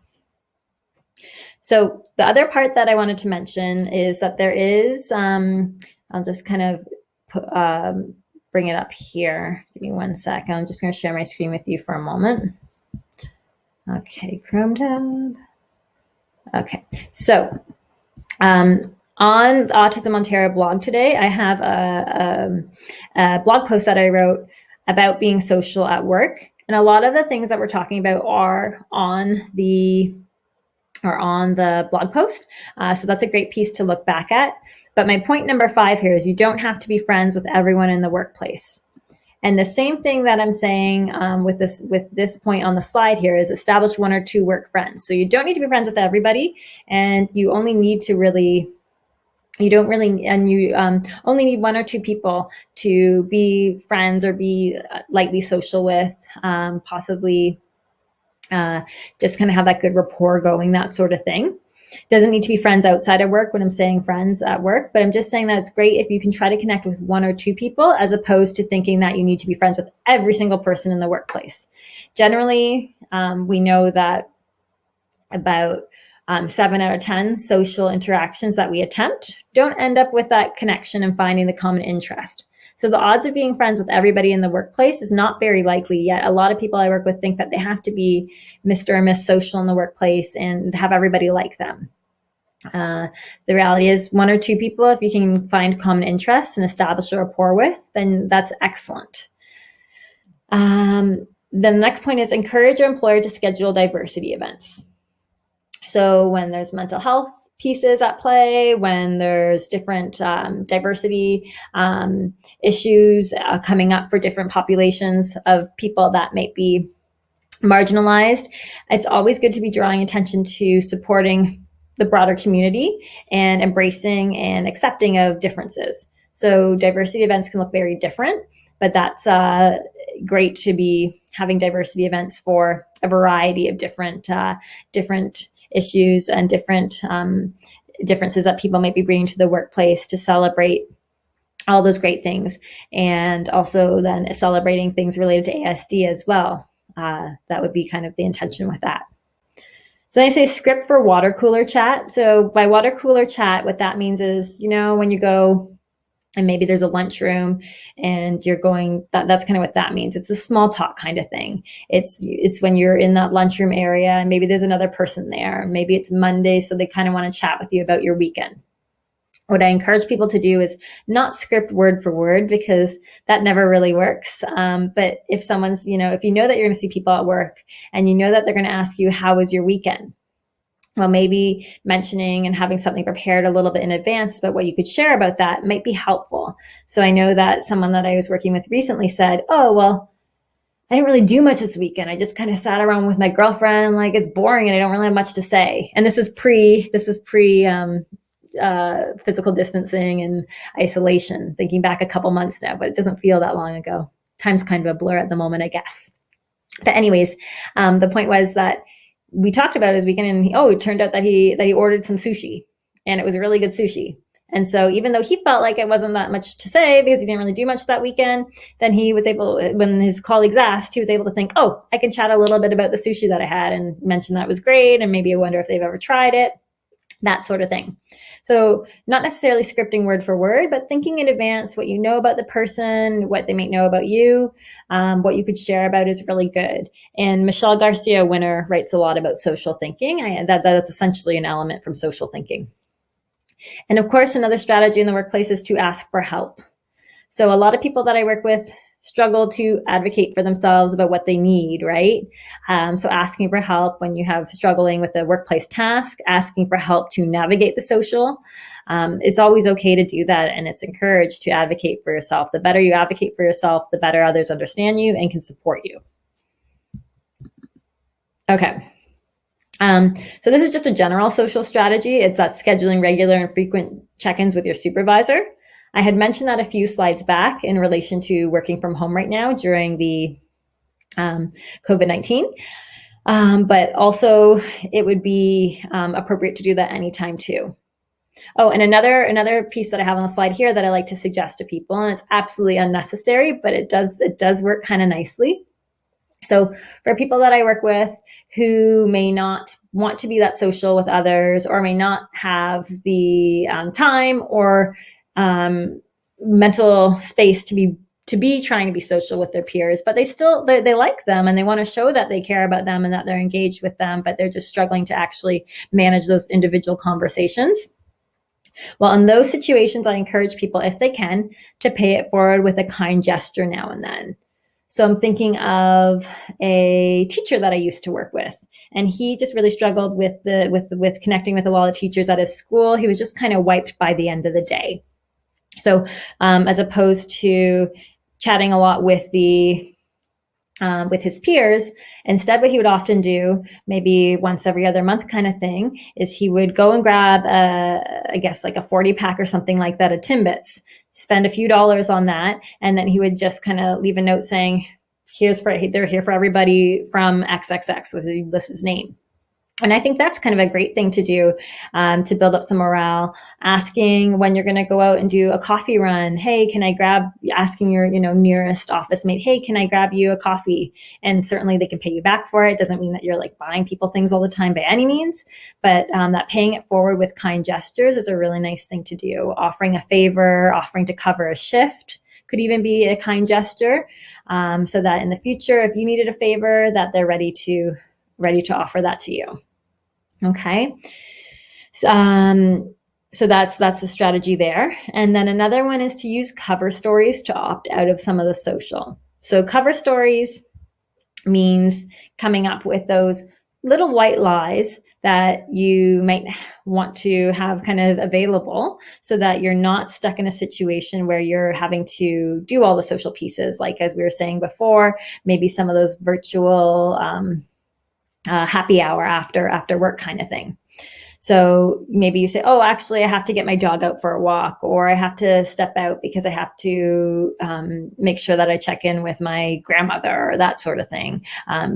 So the other part that I wanted to mention is that there is, I'll just kind of bring it up here. Give me 1 sec. I'm just going to share my screen with you for a moment. Okay, Chrome tab. Okay, so on the Autism Ontario blog today, I have a blog post that I wrote about being social at work. And a lot of the things that we're talking about are on the blog post. So that's a great piece to look back at. But my point number 5 here is you don't have to be friends with everyone in the workplace. And the same thing that I'm saying with this point on the slide here is establish 1 or 2 work friends. So you don't need to be friends with everybody, and you only need to really, you don't really, and you only need 1 or 2 people to be friends or be lightly social with, possibly just kind of have that good rapport going, that sort of thing. Doesn't need to be friends outside of work when I'm saying friends at work, but I'm just saying that it's great if you can try to connect with 1 or 2 people as opposed to thinking that you need to be friends with every single person in the workplace. Generally, we know that about 7 out of 10 social interactions that we attempt don't end up with that connection and finding the common interest. So the odds of being friends with everybody in the workplace is not very likely, yet a lot of people I work with think that they have to be Mr. or Miss Social in the workplace and have everybody like them. The reality is 1 or 2 people, if you can find common interests and establish a rapport with, then that's excellent. Then the next point is encourage your employer to schedule diversity events. So when there's mental health pieces at play, when there's different diversity issues coming up for different populations of people that might be marginalized, it's always good to be drawing attention to supporting the broader community and embracing and accepting of differences. So diversity events can look very different, but that's great to be having diversity events for a variety of different issues and different differences that people might be bringing to the workplace to celebrate all those great things. And also then celebrating things related to ASD as well. That would be kind of the intention with that. So I say script for water cooler chat. So by water cooler chat, what that means is, when you go and maybe there's a lunchroom and you're going, that's kind of what that means. It's a small talk kind of thing. It's when you're in that lunchroom area and maybe there's another person there. Maybe it's Monday, so they kind of want to chat with you about your weekend. What I encourage people to do is not script word for word, because that never really works. But if someone's, if you know that you're going to see people at work and you know that they're going to ask you, how was your weekend? Well, maybe mentioning and having something prepared a little bit in advance about what you could share about that might be helpful. So I know that someone that I was working with recently said, oh, well, I didn't really do much this weekend. I just kind of sat around with my girlfriend, like it's boring and I don't really have much to say. And this is pre physical distancing and isolation, thinking back a couple months now, but it doesn't feel that long ago. Time's kind of a blur at the moment, I guess. But anyways, the point was that we talked about his weekend, and it turned out that he ordered some sushi, and it was really good sushi. And so even though he felt like it wasn't that much to say because he didn't really do much that weekend, then he was able, when his colleagues asked, he was able to think, I can chat a little bit about the sushi that I had and mention that was great, and maybe I wonder if they've ever tried it. That sort of thing. So not necessarily scripting word for word, but thinking in advance what you know about the person, what they might know about you, what you could share about is really good. And Michelle Garcia Winner writes a lot about social thinking. That is essentially an element from social thinking. And of course, another strategy in the workplace is to ask for help. So a lot of people that I work with struggle to advocate for themselves about what they need, right? So asking for help when you have struggling with a workplace task, asking for help to navigate the social, it's always okay to do that, and it's encouraged to advocate for yourself. The better you advocate for yourself, the better others understand you and can support you. Okay. So this is just a general social strategy. It's that scheduling regular and frequent check-ins with your supervisor. I had mentioned that a few slides back in relation to working from home right now during the COVID-19. But also it would be appropriate to do that anytime too. Oh, and another piece that I have on the slide here that I like to suggest to people, and it's absolutely unnecessary, but it does work kind of nicely. So for people that I work with who may not want to be that social with others, or may not have the time or mental space to be trying to be social with their peers, but they like them and they want to show that they care about them and that they're engaged with them, but they're just struggling to actually manage those individual conversations. Well, in those situations, I encourage people, if they can, to pay it forward with a kind gesture now and then. So I'm thinking of a teacher that I used to work with, and he just really struggled with connecting with a lot of teachers at his school. He was just kind of wiped by the end of the day. So as opposed to chatting a lot with his peers, instead what he would often do, maybe once every other month kind of thing, is he would go and grab I guess like a 40 pack or something like that of Timbits, spend a few dollars on that, and then he would just kind of leave a note saying, they're here for everybody from XXX, was his name. And I think that's kind of a great thing to do to build up some morale. Asking when you're going to go out and do a coffee run. Hey, asking your nearest office mate, hey, can I grab you a coffee? And certainly they can pay you back for it. Doesn't mean that you're like buying people things all the time by any means, but that paying it forward with kind gestures is a really nice thing to do. Offering a favor, offering to cover a shift could even be a kind gesture, so that in the future, if you needed a favor, that they're ready to offer that to you. Okay. So that's the strategy there. And then another one is to use cover stories to opt out of some of the social. So cover stories means coming up with those little white lies that you might want to have kind of available so that you're not stuck in a situation where you're having to do all the social pieces. Like, as we were saying before, maybe some of those virtual happy hour after work kind of thing. So maybe you say, oh, actually, I have to get my dog out for a walk, or I have to step out because I have to make sure that I check in with my grandmother, or that sort of thing.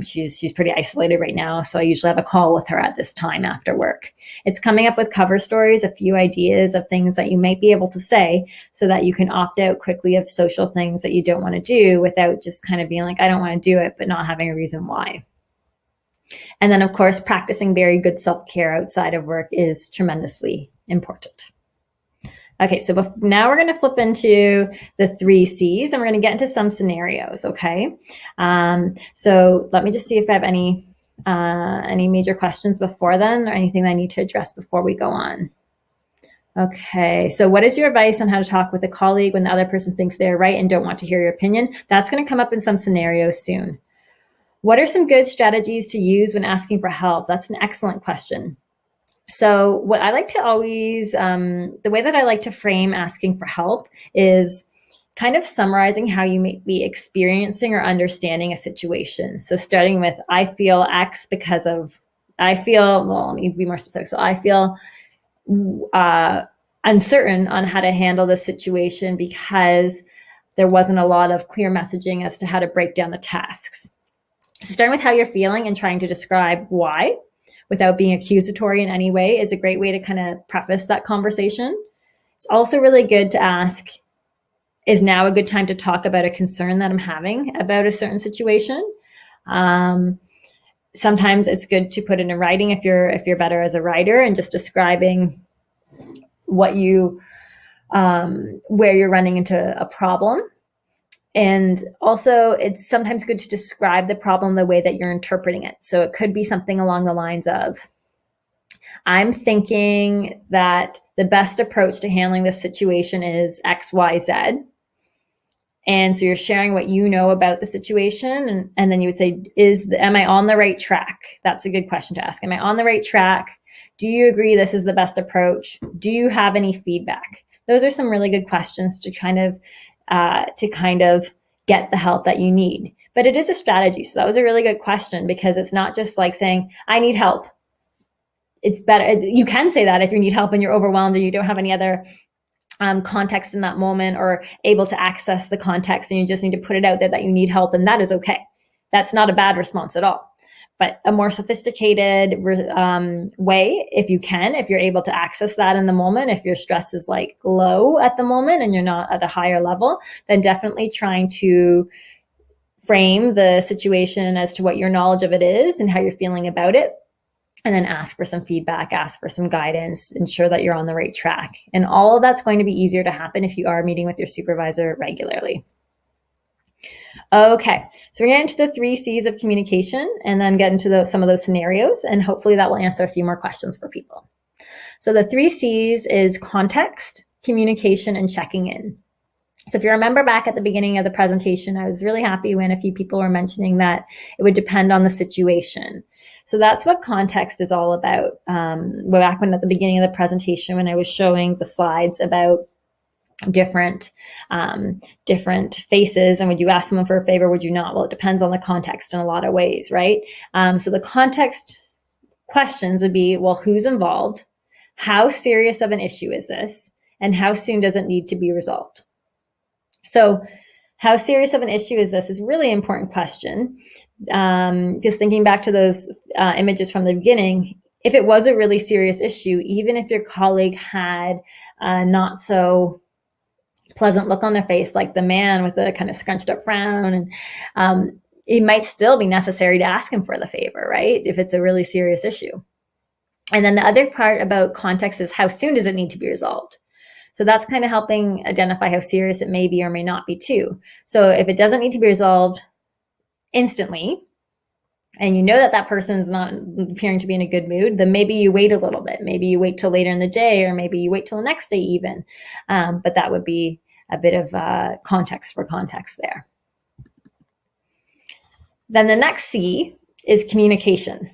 She's pretty isolated right now, so I usually have a call with her at this time after work. It's coming up with cover stories, a few ideas of things that you might be able to say so that you can opt out quickly of social things that you don't want to do without just kind of being like, I don't want to do it, but not having a reason why. And then, of course, practicing very good self-care outside of work is tremendously important. Okay, so now we're going to flip into the 3 C's, and we're going to get into some scenarios, okay? So let me just see if I have any major questions before then, or anything I need to address before we go on. Okay, so what is your advice on how to talk with a colleague when the other person thinks they're right and don't want to hear your opinion? That's going to come up in some scenarios soon. What are some good strategies to use when asking for help? That's an excellent question. So what I like to always, the way that I like to frame asking for help is kind of summarizing how you may be experiencing or understanding a situation. So starting with, I feel X because of, well, let me be more specific. So I feel uncertain on how to handle the situation because there wasn't a lot of clear messaging as to how to break down the tasks. So starting with how you're feeling and trying to describe why without being accusatory in any way is a great way to kind of preface that conversation. It's also really good to ask, is now a good time to talk about a concern that I'm having about a certain situation? Sometimes it's good to put it in writing if you're better as a writer, and just describing what where you're running into a problem. And also, it's sometimes good to describe the problem the way that you're interpreting it. So it could be something along the lines of, I'm thinking that the best approach to handling this situation is X, Y, Z. And so you're sharing what you know about the situation. And then you would say, am I on the right track? That's a good question to ask. Am I on the right track? Do you agree this is the best approach? Do you have any feedback? Those are some really good questions to kind of get the help that you need. But it is a strategy. So that was a really good question, because it's not just like saying, I need help. It's better. You can say that if you need help and you're overwhelmed and you don't have any other context in that moment or able to access the context, and you just need to put it out there that you need help, and that is okay. That's not a bad response at all. But a more sophisticated way, if you're able to access that in the moment, if your stress is like low at the moment and you're not at a higher level, then definitely trying to frame the situation as to what your knowledge of it is and how you're feeling about it. And then ask for some feedback, ask for some guidance, ensure that you're on the right track. And all of that's going to be easier to happen if you are meeting with your supervisor regularly. Okay, so we're going to get into the 3 C's of communication and then get into some of those scenarios, and hopefully that will answer a few more questions for people. So the 3 C's is context, communication, and checking in. So if you remember back at the beginning of the presentation, I was really happy when a few people were mentioning that it would depend on the situation. So that's what context is all about. Back when at the beginning of the presentation, when I was showing the slides about different faces, and would you ask someone for a favor, would you not? Well, it depends on the context in a lot of ways, right? So the context questions would be, well, who's involved? How serious of an issue is this? And how soon does it need to be resolved? So how serious of an issue is this is a really important question. Because thinking back to those images from the beginning, if it was a really serious issue, even if your colleague had not so pleasant look on their face, like the man with the kind of scrunched up frown, and it might still be necessary to ask him for the favor, right? If it's a really serious issue. And then the other part about context is, how soon does it need to be resolved? So that's kind of helping identify how serious it may be or may not be too. So if it doesn't need to be resolved instantly, and you know that that person's not appearing to be in a good mood, then maybe you wait a little bit. Maybe you wait till later in the day, or maybe you wait till the next day even. But that would be a bit of context for context there. Then the next C is communication.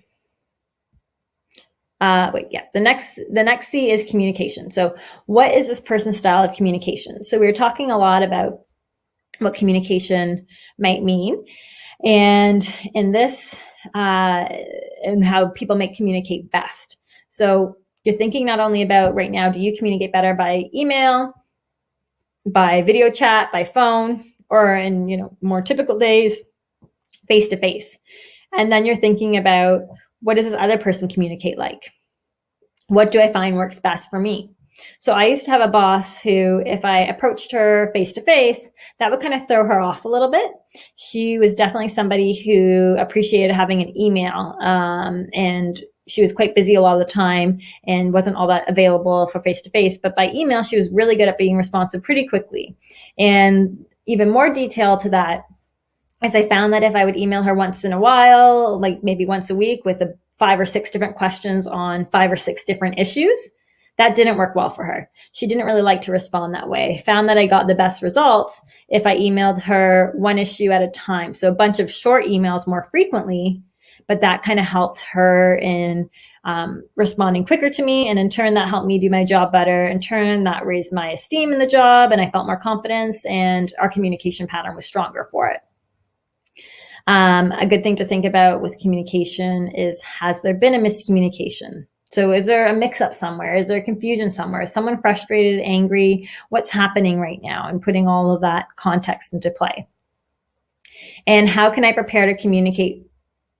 The next C is communication. So what is this person's style of communication? So we were talking a lot about what communication might mean. And in this, and how people may communicate best. So You're thinking not only about right now, do you communicate better by email, by video chat, by phone, or in more typical days, face to face. And then you're thinking about, what does this other person communicate like? What do I find works best for me? So I used to have a boss who, if I approached her face to face, that would kind of throw her off a little bit. She was definitely somebody who appreciated having an email, and she was quite busy a lot of the time and wasn't all that available for face to face. But by email, she was really good at being responsive pretty quickly. And even more detail to that is I found that if I would email her once in a while, like maybe once a week with 5 or 6 different questions on 5 or 6 different issues, that didn't work well for her. She didn't really like to respond that way. Found that I got the best results if I emailed her one issue at a time. So a bunch of short emails more frequently, but that kind of helped her in responding quicker to me. And in turn, that helped me do my job better. In turn, that raised my esteem in the job and I felt more confidence, and our communication pattern was stronger for it. A good thing to think about with communication is, has there been a miscommunication? So is there a mix-up somewhere? Is there confusion somewhere? Is someone frustrated, angry? What's happening right now? And putting all of that context into play. And how can I prepare to communicate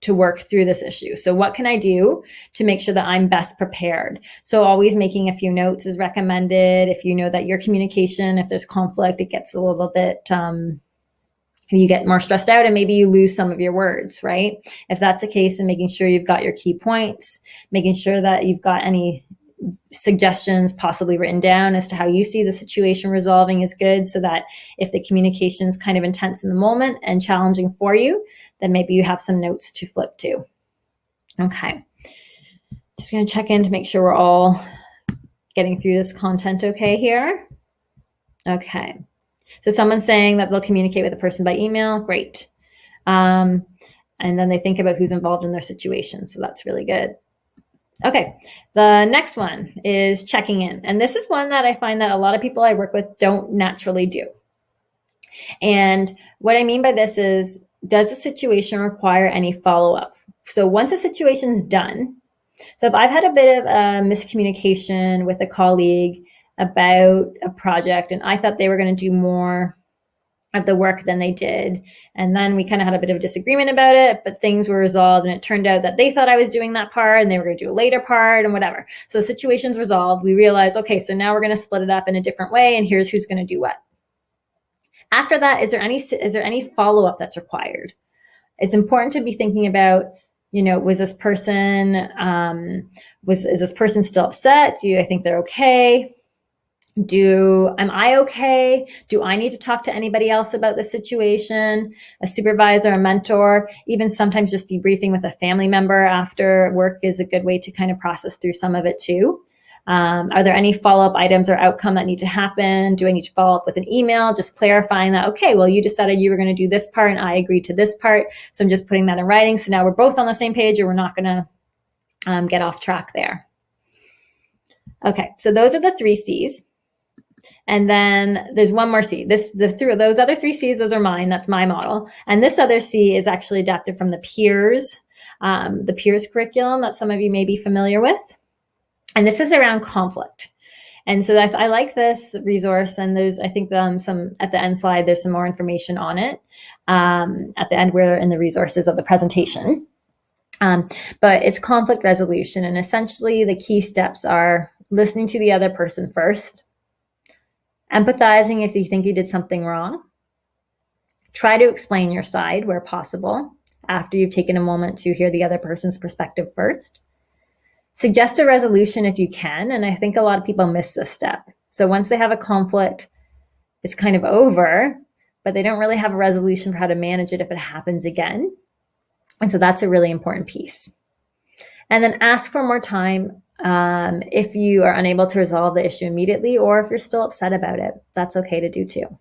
to work through this issue? So what can I do to make sure that I'm best prepared? So always making a few notes is recommended. If you know that your communication, if there's conflict, it gets a little bit... you get more stressed out and maybe you lose some of your words, right? If that's the case, and making sure you've got your key points, making sure that you've got any suggestions possibly written down as to how you see the situation resolving is good, so that if the communication is kind of intense in the moment and challenging for you, then maybe you have some notes to flip to. Okay. Just going to check in to make sure we're all getting through this content okay here. Okay. So someone's saying that they'll communicate with a person by email. Great. And then they think about who's involved in their situation. So that's really good. Okay. The next one is checking in. And this is one that I find that a lot of people I work with don't naturally do. And what I mean by this is, does the situation require any follow-up? So once the situation's done, so if I've had a bit of a miscommunication with a colleague about a project and I thought they were going to do more of the work than they did, and then we kind of had a bit of a disagreement about it, but things were resolved, and it turned out that they thought I was doing that part and they were going to do a later part and whatever. So the situation's resolved. We realized, okay, so now we're going to split it up in a different way, and here's who's going to do what. After that, is there any follow-up that's required? It's important to be thinking about, was this person, is this person still upset? Do I think they're okay? Am I okay? Do I need to talk to anybody else about the situation? A supervisor, a mentor, even sometimes just debriefing with a family member after work is a good way to kind of process through some of it too. Are there any follow-up items or outcome that need to happen? Do I need to follow up with an email? Just clarifying that, okay, well, you decided you were going to do this part and I agreed to this part. So I'm just putting that in writing. So now we're both on the same page, or we're not going to get off track there. Okay, so those are the 3 C's. And then there's one more C. Those other 3 C's, those are mine. That's my model. And this other C is actually adapted from the peers curriculum that some of you may be familiar with. And this is around conflict. And so I like this resource, and I think some at the end slide, there's some more information on it. At the end, we're in the resources of the presentation. But it's conflict resolution. And essentially the key steps are listening to the other person first, empathizing if you think you did something wrong, try to explain your side where possible after you've taken a moment to hear the other person's perspective first. Suggest a resolution if you can, and I think a lot of people miss this step. So once they have a conflict, it's kind of over, but they don't really have a resolution for how to manage it if it happens again. And so that's a really important piece. And then ask for more time if you are unable to resolve the issue immediately, or if you're still upset about it. That's okay to do too.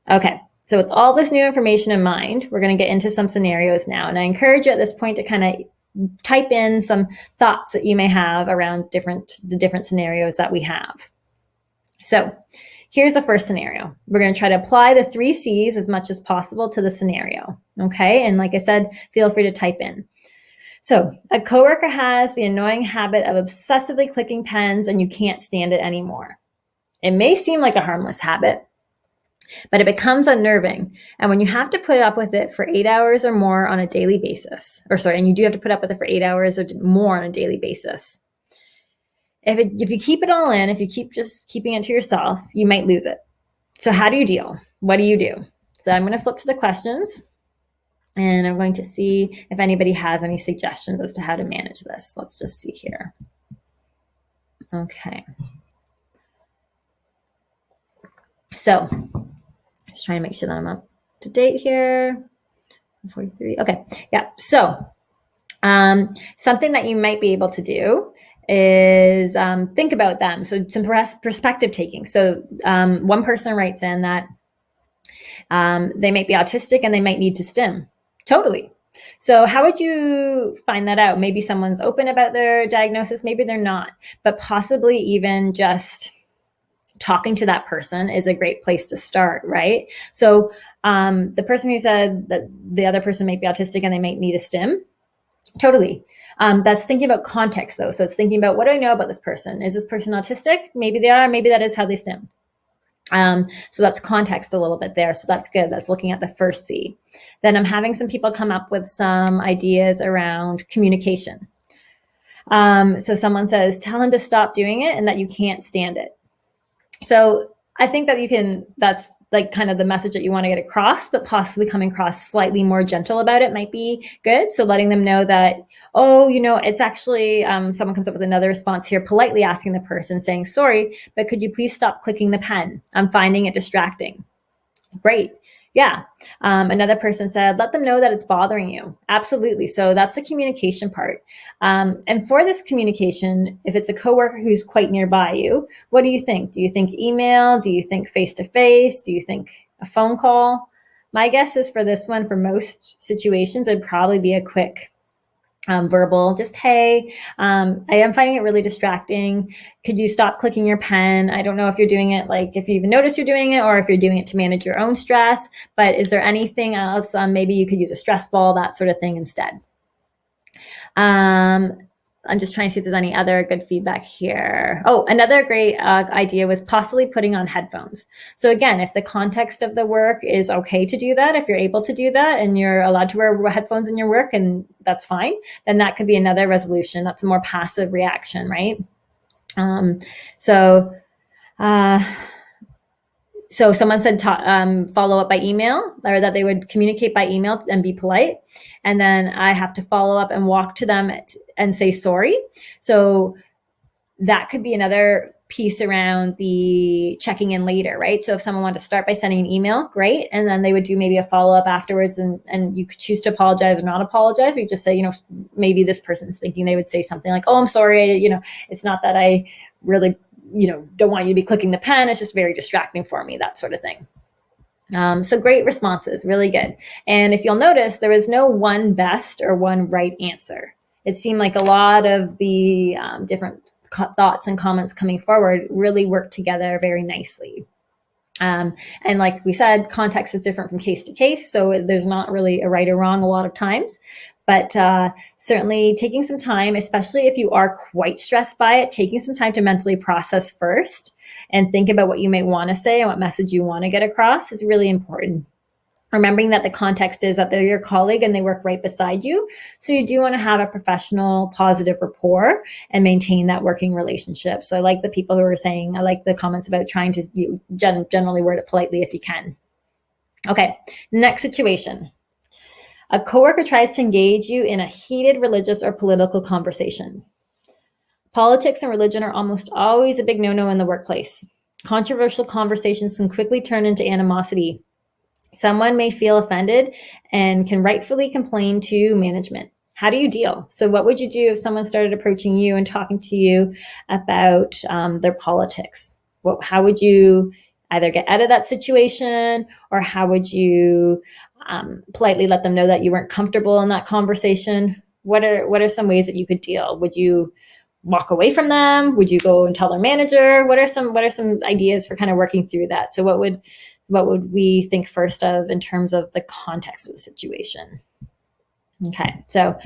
Okay, so with all this new information in mind, we're going to get into some scenarios now. And I encourage you at this point to kind of type in some thoughts that you may have around the different scenarios that we have. So here's the first scenario. We're going to try to apply the 3 C's as much as possible to the scenario. Okay, and like I said, feel free to type in. So a coworker has the annoying habit of obsessively clicking pens and you can't stand it anymore. It may seem like a harmless habit, but it becomes unnerving. And when you have to put up with it for 8 hours or more on a daily basis, and you do have to put up with it for 8 hours or more on a daily basis, if you keep it all in, if you keep just keeping it to yourself, you might lose it. So how do you deal? What do you do? So I'm going to flip to the questions. And I'm going to see if anybody has any suggestions as to how to manage this. Let's just see here. Okay. So just trying to make sure that I'm up to date here. 43. Okay. Yeah. So something that you might be able to do is think about them. So some perspective taking. So one person writes in that they might be autistic and they might need to stim. Totally. So how would you find that out? Maybe someone's open about their diagnosis, maybe they're not, but possibly even just talking to that person is a great place to start, right? So the person who said that the other person might be autistic and they might need a stim, totally. That's thinking about context though. So it's thinking about, what do I know about this person? Is this person autistic? Maybe they are, maybe that is how they stim. So that's context a little bit there. So that's good. That's looking at the first C. Then I'm having some people come up with some ideas around communication. So someone says, tell him to stop doing it and that you can't stand it. So I think that that's like kind of the message that you want to get across, but possibly coming across slightly more gentle about it might be good. So letting them know that, oh, it's actually, someone comes up with another response here, politely asking the person, saying, sorry, but could you please stop clicking the pen? I'm finding it distracting. Great. Yeah. Another person said, let them know that it's bothering you. Absolutely. So that's the communication part. And for this communication, if it's a coworker who's quite nearby you, what do you think? Do you think email? Do you think face-to-face? Do you think a phone call? My guess is for this one, for most situations, it'd probably be a quick verbal, just, hey, I am finding it really distracting. Could you stop clicking your pen? I don't know if you're doing it, like if you even notice you're doing it or if you're doing it to manage your own stress, but is there anything else? Maybe you could use a stress ball, that sort of thing instead. I'm just trying to see if there's any other good feedback here. Oh, another great idea was possibly putting on headphones. So again, if the context of the work is okay to do that, if you're able to do that and you're allowed to wear headphones in your work and that's fine, then that could be another resolution. That's a more passive reaction, right? So someone said follow up by email, or that they would communicate by email and be polite. And then I have to follow up and walk to them and say sorry. So that could be another piece around the checking in later, right? So if someone wanted to start by sending an email, great. And then they would do maybe a follow up afterwards and you could choose to apologize or not apologize. We just say, maybe this person's thinking they would say something like, oh, I'm sorry. It's not that I really don't want you to be clicking the pen. It's just very distracting for me, that sort of thing. So great responses, really good. And if you'll notice, there is no one best or one right answer. It seemed like a lot of the different thoughts and comments coming forward really work together very nicely. And like we said, context is different from case to case. So there's not really a right or wrong a lot of times. But certainly taking some time, especially if you are quite stressed by it, taking some time to mentally process first and think about what you may want to say and what message you want to get across is really important. Remembering that the context is that they're your colleague and they work right beside you. So you do want to have a professional, positive rapport and maintain that working relationship. So I like the people who are saying, I like the comments about trying to generally word it politely if you can. Okay, next situation. A coworker tries to engage you in a heated religious or political conversation. Politics and religion are almost always a big no-no in the workplace. Controversial conversations can quickly turn into animosity. Someone may feel offended and can rightfully complain to management. How do you deal? So what would you do if someone started approaching you and talking to you about their politics? How would you either get out of that situation, or how would you politely let them know that you weren't comfortable in that conversation? What are some ways that you could deal? Would you walk away from them? Would you go and tell their manager? What are some ideas for kind of working through that? So what would we think first of in terms of the context of the situation? Okay, so,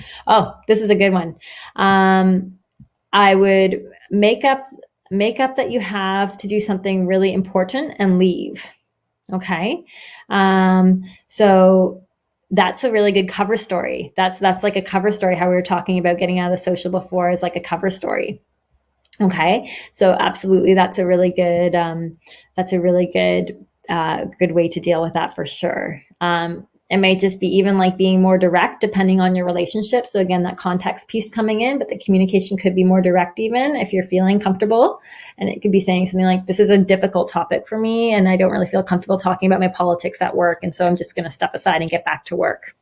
this is a good one. I would make up that you have to do something really important and leave. Okay. So that's a really good cover story. That's like a cover story. How we were talking about getting out of the social before is like a cover story. Okay. So absolutely. That's a really good, good way to deal with that for sure. It may just be even like being more direct depending on your relationship. So again, that context piece coming in, but the communication could be more direct even if you're feeling comfortable. And it could be saying something like, this is a difficult topic for me and I don't really feel comfortable talking about my politics at work. And so I'm just going to step aside and get back to work.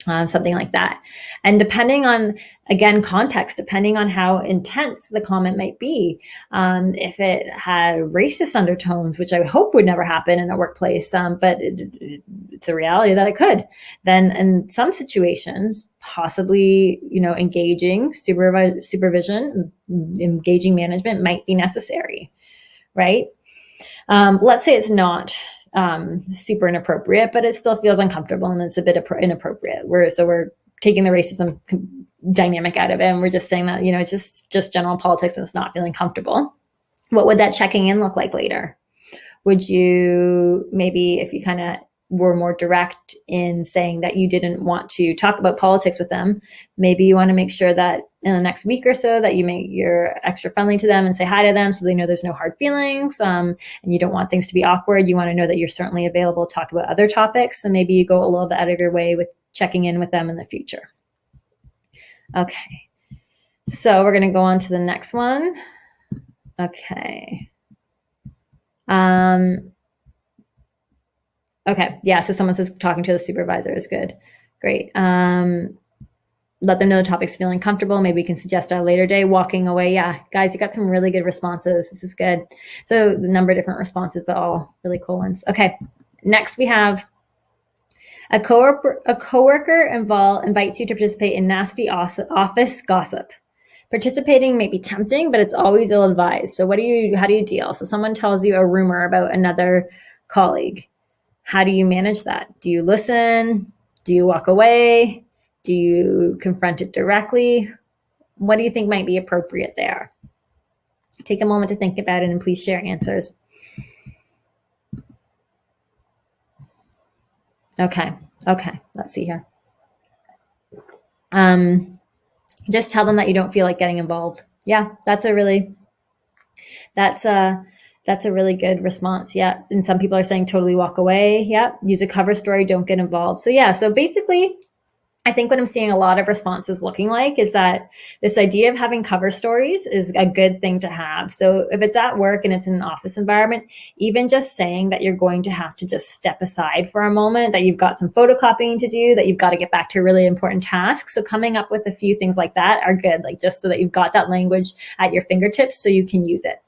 Something like that. And depending on, again, context, depending on how intense the comment might be, if it had racist undertones, which I would hope would never happen in a workplace, but it's a reality that it could, then in some situations, possibly, engaging supervision, engaging management might be necessary, right? Let's say it's not super inappropriate, but it still feels uncomfortable and it's a bit inappropriate. We're taking the racism dynamic out of it, and we're just saying that it's just general politics and it's not feeling comfortable. What would that checking in look like later? Would you maybe, if you kind of were more direct in saying that you didn't want to talk about politics with them, maybe you want to make sure that in the next week or so that you're extra friendly to them and say hi to them so they know there's no hard feelings, and you don't want things to be awkward. You want to know that you're certainly available to talk about other topics, and maybe you go a little bit out of your way with checking in with them in the future. Okay, so we're going to go on to the next one. Okay. Okay. Yeah. So someone says talking to the supervisor is good. Great. Let them know the topic's feeling comfortable. Maybe we can suggest a later day. Walking away. Yeah. Guys, you got some really good responses. This is good. So the number of different responses, but all really cool ones. Okay. Next we have a coworker invites you to participate in nasty office gossip. Participating may be tempting, but it's always ill-advised. So how do you deal? So someone tells you a rumor about another colleague. How do you manage that? Do you listen? Do you walk away? Do you confront it directly? What do you think might be appropriate there? Take a moment to think about it and please share answers. Okay. Let's see here. Just tell them that you don't feel like getting involved. Yeah, that's a really good response. Yeah. And some people are saying totally walk away. Yeah. Use a cover story. Don't get involved. So yeah. So basically, I think what I'm seeing a lot of responses looking like is that this idea of having cover stories is a good thing to have. So if it's at work and it's in an office environment, even just saying that you're going to have to just step aside for a moment, that you've got some photocopying to do, that you've got to get back to a really important task. So coming up with a few things like that are good, like just so that you've got that language at your fingertips so you can use it.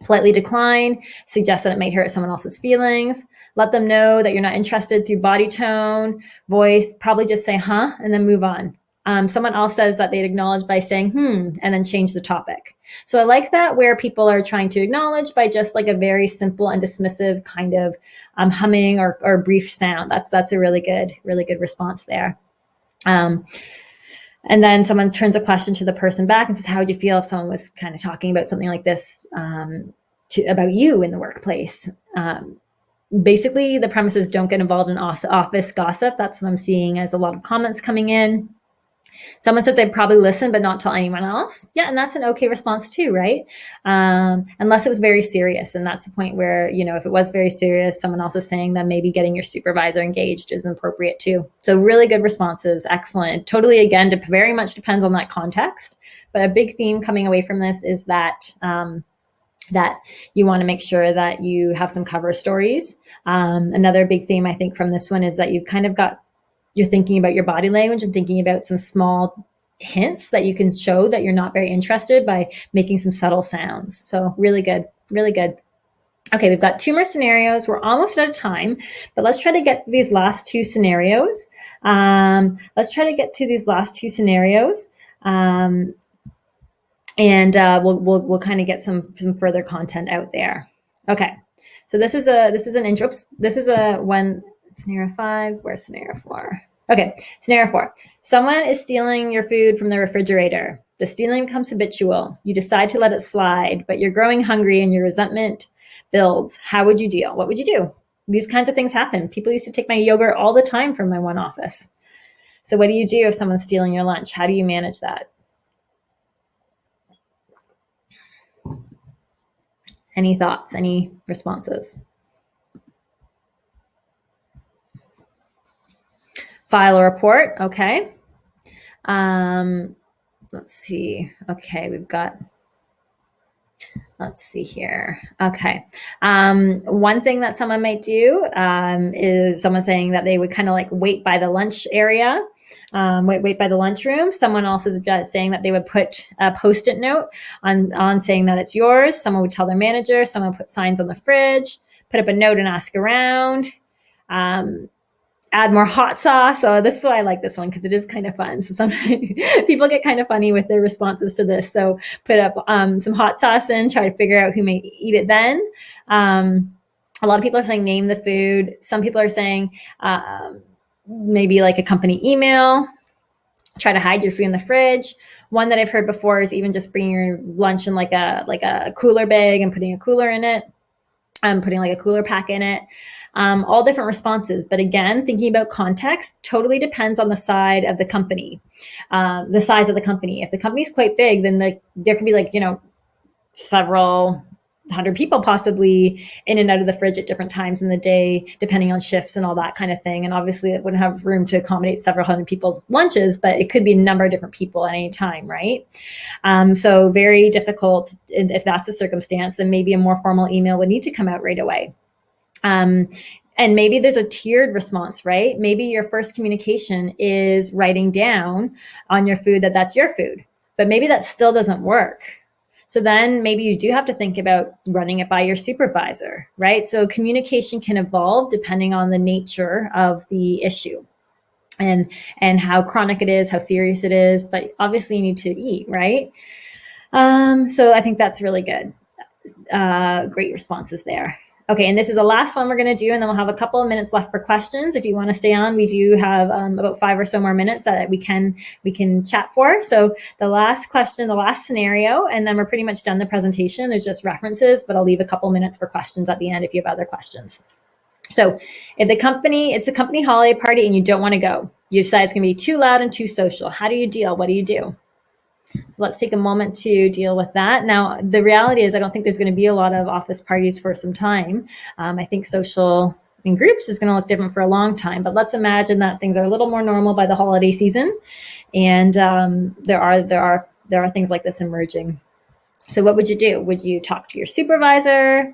Politely decline, suggest that it might hurt someone else's feelings, let them know that you're not interested through body tone, voice, probably just say, huh, and then move on. Someone else says that they'd acknowledge by saying, and then change the topic. So I like that where people are trying to acknowledge by just like a very simple and dismissive kind of humming or brief sound. That's a really good response there. And then someone turns a question to the person back and says, how would you feel if someone was kind of talking about something like this about you in the workplace? Basically, the premise is don't get involved in office gossip. That's what I'm seeing as a lot of comments coming in. Someone says they'd probably listen, but not tell anyone else. Yeah, and that's an okay response too, right? Unless it was very serious. And that's the point where, if it was very serious, someone else is saying that maybe getting your supervisor engaged is appropriate too. So really good responses. Excellent. Totally, again, very much depends on that context. But a big theme coming away from this is that that you want to make sure that you have some cover stories. Another big theme, I think, from this one is that you've kind of you're thinking about your body language and thinking about some small hints that you can show that you're not very interested by making some subtle sounds. So really good, really good. Okay, we've got 2 more scenarios. We're almost out of time, but let's try to get these last 2 scenarios. And we'll kind of get some further content out there. Okay, so this is a scenario 5. Where's scenario 4? Okay, scenario 4. Someone is stealing your food from the refrigerator. The stealing becomes habitual. You decide to let it slide, but you're growing hungry and your resentment builds. How would you deal? What would you do? These kinds of things happen. People used to take my yogurt all the time from my one office. So what do you do if someone's stealing your lunch? How do you manage that? Any thoughts? Any responses? File a report. Okay. Let's see. Okay, let's see here. Okay. One thing that someone might do is someone saying that they would kind of like wait by the lunch area, wait by the lunchroom. Someone else is saying that they would put a Post-it note on saying that it's yours. Someone would tell their manager. Someone would put signs on the fridge, put up a note and ask around. Add more hot sauce. So this is why I like this one, because it is kind of fun. So sometimes people get kind of funny with their responses to this. So put up some hot sauce in, try to figure out who may eat it then. A lot of people are saying name the food. Some people are saying maybe like a company email. Try to hide your food in the fridge. One that I've heard before is even just bringing your lunch in like a cooler bag and putting a cooler in it. Putting like a cooler pack in it. All different responses. But again, thinking about context totally depends on the side of the company, the size of the company. If the company's quite big, then there could be like, several hundred people possibly in and out of the fridge at different times in the day, depending on shifts and all that kind of thing. And obviously it wouldn't have room to accommodate several hundred people's lunches, but it could be a number of different people at any time, right? So very difficult. If that's the circumstance, then maybe a more formal email would need to come out right away. And maybe there's a tiered response, right? Maybe your first communication is writing down on your food that that's your food, but maybe that still doesn't work. So then maybe you do have to think about running it by your supervisor, right? So communication can evolve depending on the nature of the issue and how chronic it is, how serious it is, but obviously you need to eat, right? So I think that's really good. Great responses there. Okay, and this is the last one we're going to do, and then we'll have a couple of minutes left for questions. If you want to stay on, we do have about 5 or so more minutes that we can chat for. So the last question, the last scenario, and then we're pretty much done the presentation. There's just references, but I'll leave a couple minutes for questions at the end if you have other questions. So if it's a company holiday party and you don't want to go, you decide it's going to be too loud and too social. How do you deal? What do you do? So let's take a moment to deal with that. Now, the reality is I don't think there's going to be a lot of office parties for some time. I think social in groups is going to look different for a long time, but let's imagine that things are a little more normal by the holiday season. And there are things like this emerging. So what would you do? Would you talk to your supervisor?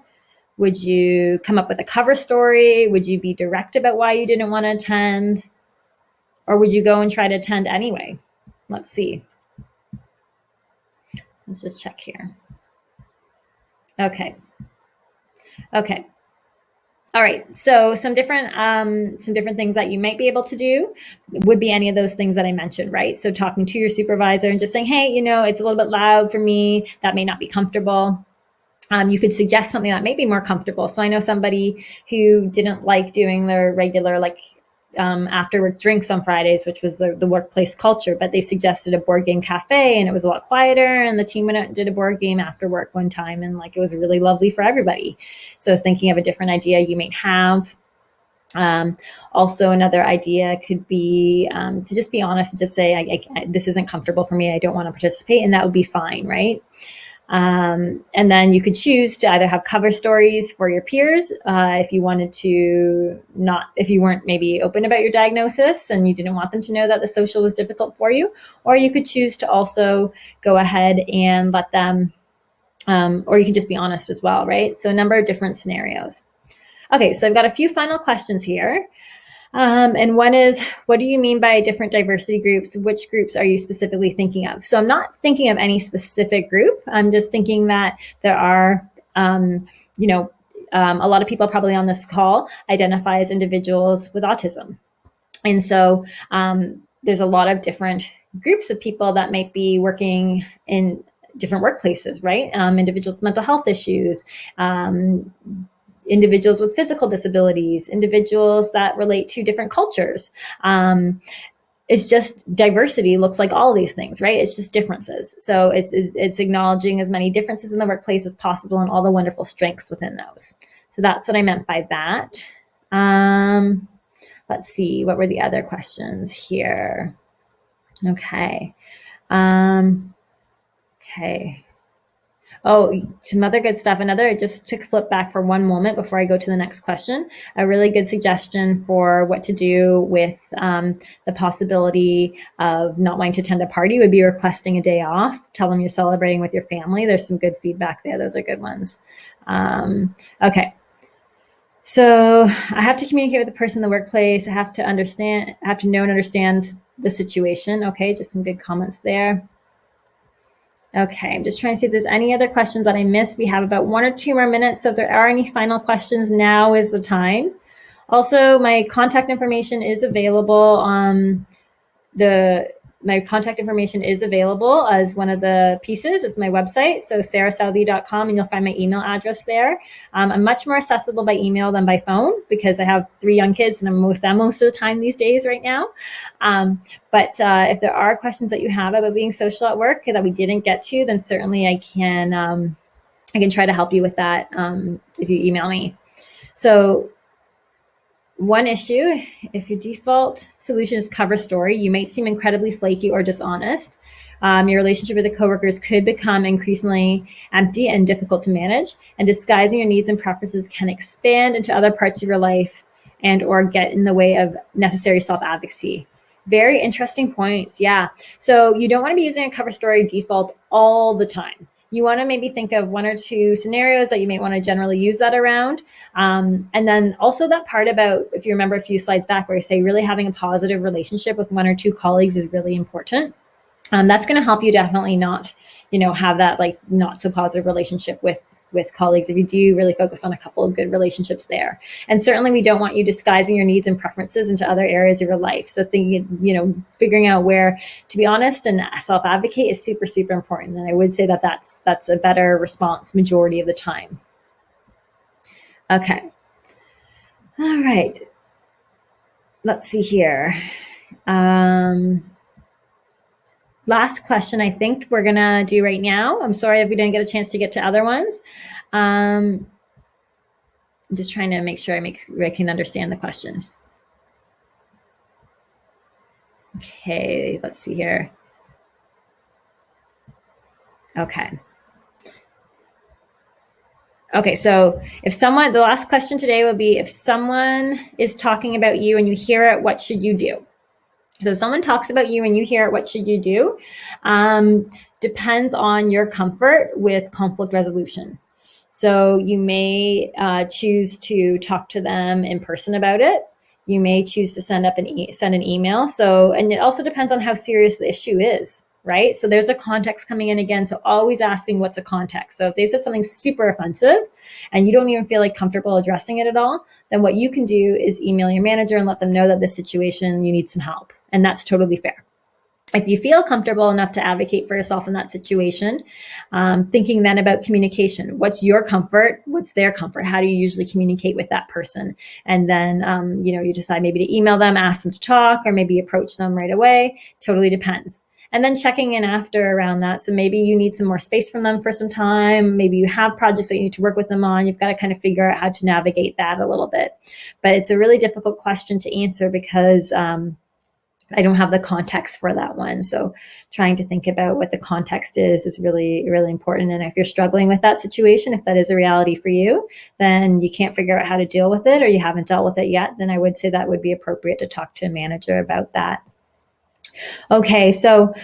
Would you come up with a cover story? Would you be direct about why you didn't want to attend? Or would you go and try to attend anyway? Let's see. Let's just check here. Okay. All right. So some different things that you might be able to do would be any of those things that I mentioned, right? So talking to your supervisor and just saying, hey, it's a little bit loud for me. That may not be comfortable. You could suggest something that may be more comfortable. So I know somebody who didn't like doing their regular after work drinks on Fridays, which was the workplace culture, but they suggested a board game cafe and it was a lot quieter, and the team went out and did a board game after work one time, and it was really lovely for everybody. So I was thinking of a different idea you might have. Also, another idea could be to just be honest and just say, this isn't comfortable for me. I don't want to participate, and that would be fine, right? And then you could choose to either have cover stories for your peers if you wanted to if you weren't maybe open about your diagnosis and you didn't want them to know that the social was difficult for you, or you could choose to also go ahead and let them, or you can just be honest as well, right? So a number of different scenarios. Okay, so I've got a few final questions here. And one is, what do you mean by different diversity groups? Which groups are you specifically thinking of? So I'm not thinking of any specific group. I'm just thinking that there are, a lot of people probably on this call identify as individuals with autism. And so there's a lot of different groups of people that might be working in different workplaces, right? Individuals with mental health issues, individuals with physical disabilities, individuals that relate to different cultures. It's just diversity looks like all these things, right? It's just differences. So it's acknowledging as many differences in the workplace as possible and all the wonderful strengths within those. So that's what I meant by that. Let's see, what were the other questions here? Okay. Okay. Oh, some other good stuff. Just to flip back for one moment before I go to the next question, a really good suggestion for what to do with the possibility of not wanting to attend a party would be requesting a day off. Tell them you're celebrating with your family. There's some good feedback there. Those are good ones. Okay. So I have to communicate with the person in the workplace. I have to know and understand the situation. Okay, just some good comments there. Okay, I'm just trying to see if there's any other questions that I missed. We have about 1 or 2 more minutes, so if there are any final questions, now is the time. Also, my contact information is available my contact information is available as one of the pieces. It's my website, so sarahsouthey.com, and you'll find my email address there. I'm much more accessible by email than by phone because I have 3 young kids and I'm with them most of the time these days right now. But if there are questions that you have about being social at work that we didn't get to, then certainly I can try to help you with that if you email me. So one issue, if your default solution is cover story, you might seem incredibly flaky or dishonest. Your relationship with the coworkers could become increasingly empty and difficult to manage, and disguising your needs and preferences can expand into other parts of your life and or get in the way of necessary self-advocacy. Very interesting points. Yeah. So you don't want to be using a cover story default all the time. You want to maybe think of 1 or 2 scenarios that you may want to generally use that around. And then also that part about, if you remember a few slides back where I say really having a positive relationship with 1 or 2 colleagues is really important. That's going to help you definitely not, have that like not so positive relationship with colleagues if you do really focus on a couple of good relationships there. And certainly we don't want you disguising your needs and preferences into other areas of your life. So thinking, figuring out where to be honest and self-advocate is super, super important. And I would say that that's a better response majority of the time. Okay. All right. Let's see here. Last question I think we're going to do right now. I'm sorry if we didn't get a chance to get to other ones. I'm just trying to make sure I can understand the question. Okay, let's see here. Okay. Okay, so the last question today will be, if someone is talking about you and you hear it, what should you do? So if someone talks about you and you hear it, what should you do? Depends on your comfort with conflict resolution. So you may choose to talk to them in person about it. You may choose to send an email. And it also depends on how serious the issue is, right? So there's a context coming in again. So always asking what's a context. So if they've said something super offensive and you don't even feel like comfortable addressing it at all, then what you can do is email your manager and let them know that this situation, you need some help. And that's totally fair. If you feel comfortable enough to advocate for yourself in that situation, thinking then about communication. What's your comfort? What's their comfort? How do you usually communicate with that person? And then, you decide maybe to email them, ask them to talk, or maybe approach them right away. Totally depends. And then checking in after around that. So maybe you need some more space from them for some time. Maybe you have projects that you need to work with them on. You've got to kind of figure out how to navigate that a little bit. But it's a really difficult question to answer because I don't have the context for that one. So trying to think about what the context is really, really important. And if you're struggling with that situation, if that is a reality for you, then you can't figure out how to deal with it or you haven't dealt with it yet, then I would say that would be appropriate to talk to a manager about that. Okay, so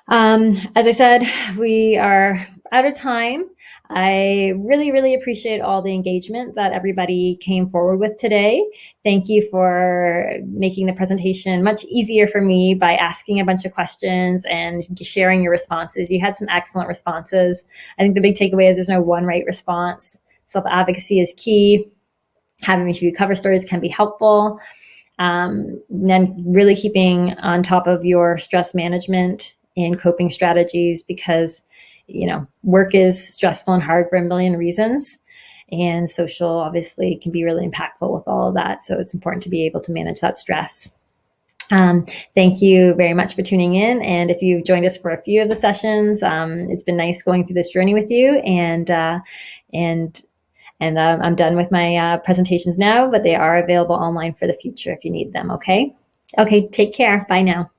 as I said, we are out of time. I really, really appreciate all the engagement that everybody came forward with today. Thank you for making the presentation much easier for me by asking a bunch of questions and sharing your responses. You had some excellent responses. I think the big takeaway is there's no one right response. Self-advocacy is key. Having a few cover stories can be helpful. Then really keeping on top of your stress management and coping strategies because work is stressful and hard for a million reasons. and social obviously can be really impactful with all of that. So it's important to be able to manage that stress. Thank you very much for tuning in. And if you've joined us for a few of the sessions, it's been nice going through this journey with you. And I'm done with my presentations now, but they are available online for the future if you need them. Okay. Okay. Take care. Bye now.